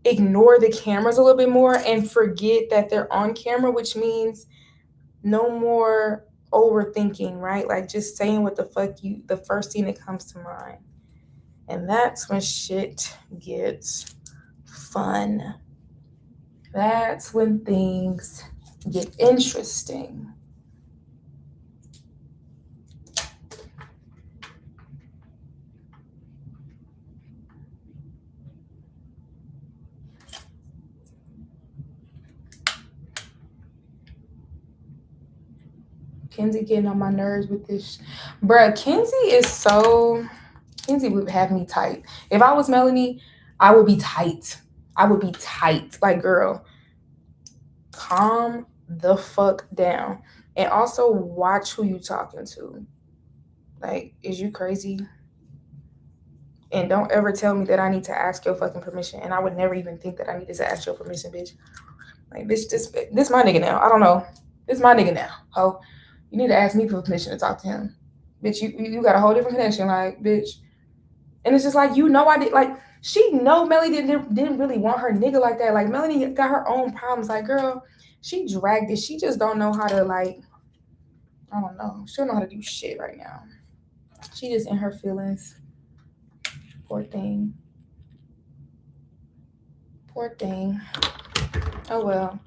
ignore the cameras a little bit more and forget that they're on camera, which means no more overthinking, right? Like just saying what the fuck the first thing that comes to mind. And that's when shit gets fun. That's when things get interesting. Kenzie getting on my nerves with this. Bruh, Kenzie would have me tight. If I was Melanie, I would be tight. I would be tight. Like, girl, calm the fuck down. And also watch who you talking to. Like, is you crazy? And don't ever tell me that I need to ask your fucking permission. And I would never even think that I needed to ask your permission, bitch. Like, bitch, this my nigga now. I don't know. This my nigga now. Ho, you need to ask me for permission to talk to him. Bitch, you got a whole different connection. Like, bitch. And it's just like, I did. Like, she know Melanie didn't really want her nigga like that. Like, Melanie got her own problems. Like, girl, she dragged it. She just don't know how to, like, I don't know. She don't know how to do shit right now. She just in her feelings. Poor thing. Poor thing. Oh, well.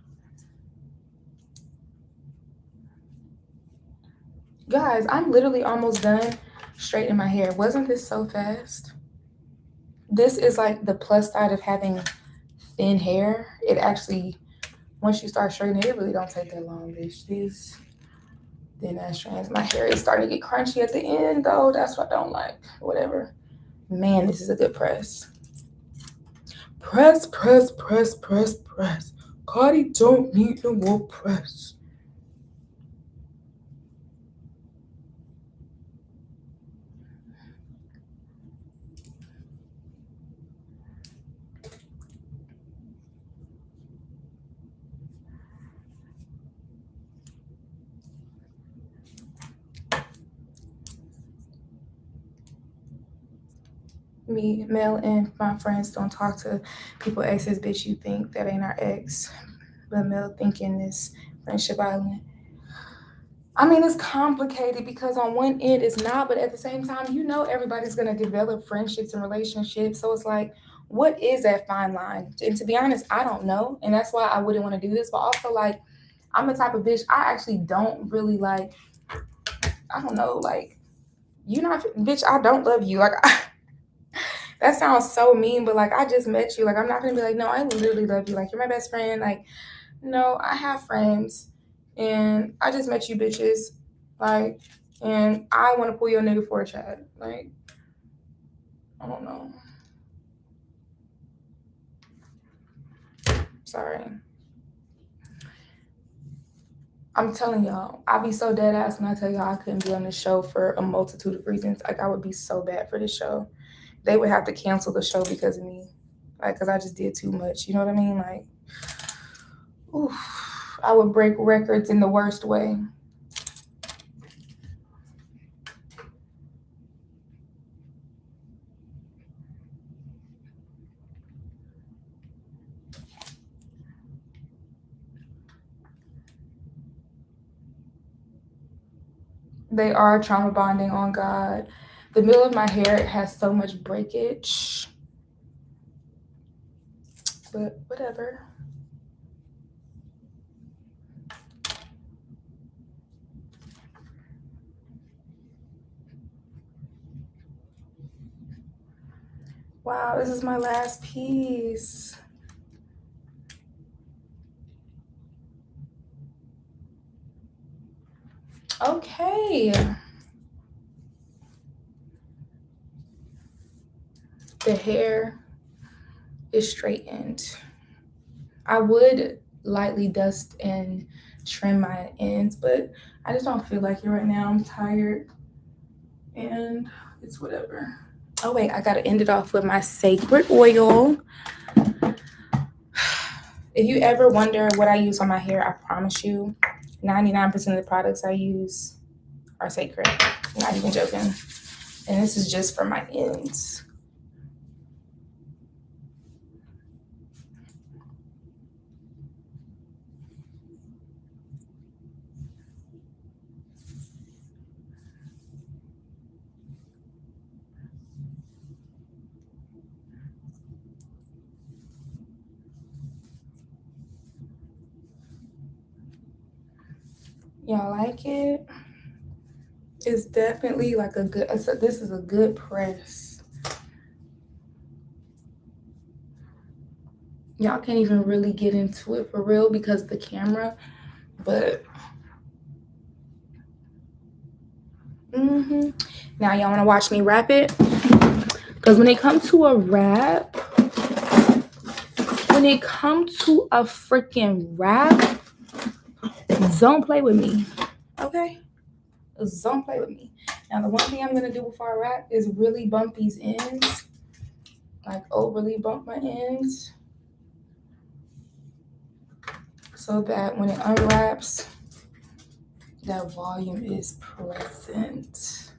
Guys, I'm literally almost done straightening my hair. Wasn't this so fast? This is like the plus side of having thin hair. It actually, once you start straightening it really don't take that long, bitch. This thin ass strands. My hair is starting to get crunchy at the end, though. That's what I don't like. Whatever. Man, this is a good press. Press, press, press, press, press. Cardi don't need no more press. Me, Mel, and my friends don't talk to people exes. Bitch, you think that ain't our ex. But Mel thinking this friendship island. I mean, it's complicated because on one end it's not, but at the same time, everybody's gonna develop friendships and relationships. So it's like, what is that fine line? And to be honest, I don't know. And that's why I wouldn't want to do this. But also, like, I'm the type of bitch, I actually don't really like, I don't know, like, bitch, I don't love you. Like, that sounds so mean, but like, I just met you. Like, I'm not gonna be like, no, I literally love you. Like, you're my best friend. Like, no, I have friends, and I just met you bitches. Like, and I want to pull your nigga for a chat. Like, I don't know. Sorry. I'm telling y'all, I be so dead ass when I tell y'all I couldn't be on this show for a multitude of reasons. Like, I would be so bad for this show. They would have to cancel the show because of me. Like, because I just did too much. You know what I mean? Like, oof, I would break records in the worst way. They are trauma bonding, on God. The middle of my hair has so much breakage. But whatever. Wow, this is my last piece. Okay. The hair is straightened. I would lightly dust and trim my ends, but I just don't feel like it right now. I'm tired and it's whatever. Oh wait, I gotta end it off with my sacred oil. If you ever wonder what I use on my hair, I promise you 99% of the products I use are sacred. I'm not even joking. And this is just for my ends. Y'all like it? It's definitely like this is a good press. Y'all can't even really get into it for real because of the camera, but now y'all wanna watch me wrap it? Because when it comes to a wrap, when it comes to a freaking wrap, Don't play with me. Okay? Don't play with me. Now, the one thing I'm going to do before I wrap is really bump these ends. Like, overly bump my ends. So that when it unwraps, that volume is present.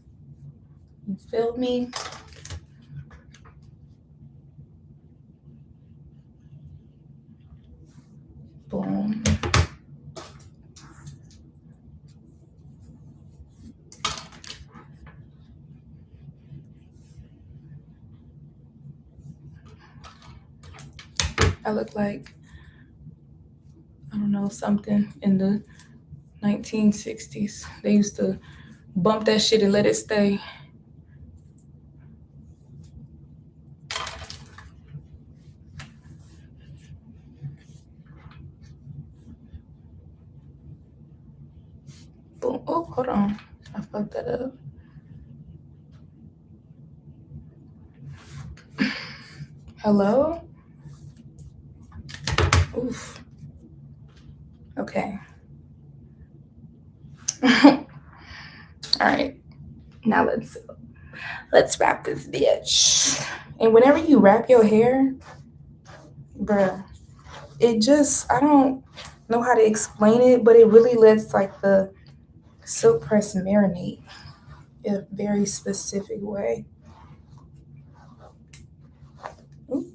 You feel me? Boom. I look like, I don't know, something in the 1960s. They used to bump that shit and let it stay. Boom. Oh, hold on. I fucked that up. Hello? Oof. Okay. All right. Now let's wrap this bitch. And whenever you wrap your hair, bruh, it just, I don't know how to explain it, but it really lets like the silk press marinate in a very specific way. Ooh.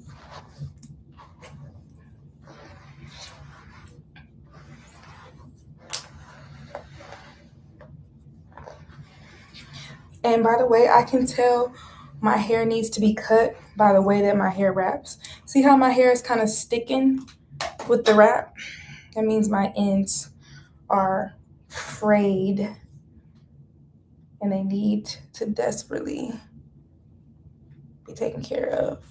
And by the way, I can tell my hair needs to be cut by the way that my hair wraps. See how my hair is kind of sticking with the wrap? That means my ends are frayed and they need to desperately be taken care of.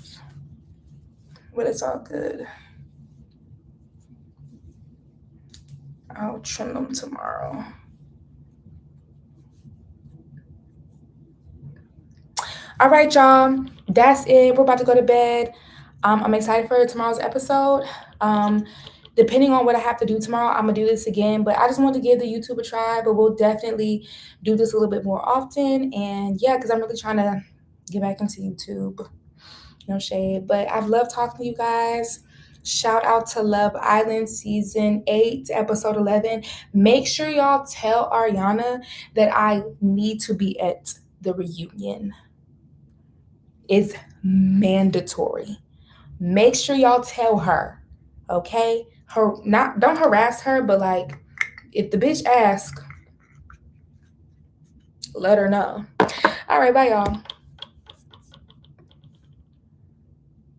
But it's all good. I'll trim them tomorrow. All right, y'all. That's it. We're about to go to bed. I'm excited for tomorrow's episode. Depending on what I have to do tomorrow, I'm gonna do this again. But I just wanted to give the YouTube a try. But we'll definitely do this a little bit more often. And yeah, because I'm really trying to get back into YouTube. No shade. But I've loved talking to you guys. Shout out to Love Island Season 8, Episode 11. Make sure y'all tell Ariana that I need to be at the reunion. It's mandatory. Make sure y'all tell her, okay? Don't harass her, but like, if the bitch asks, let her know. All right, bye y'all.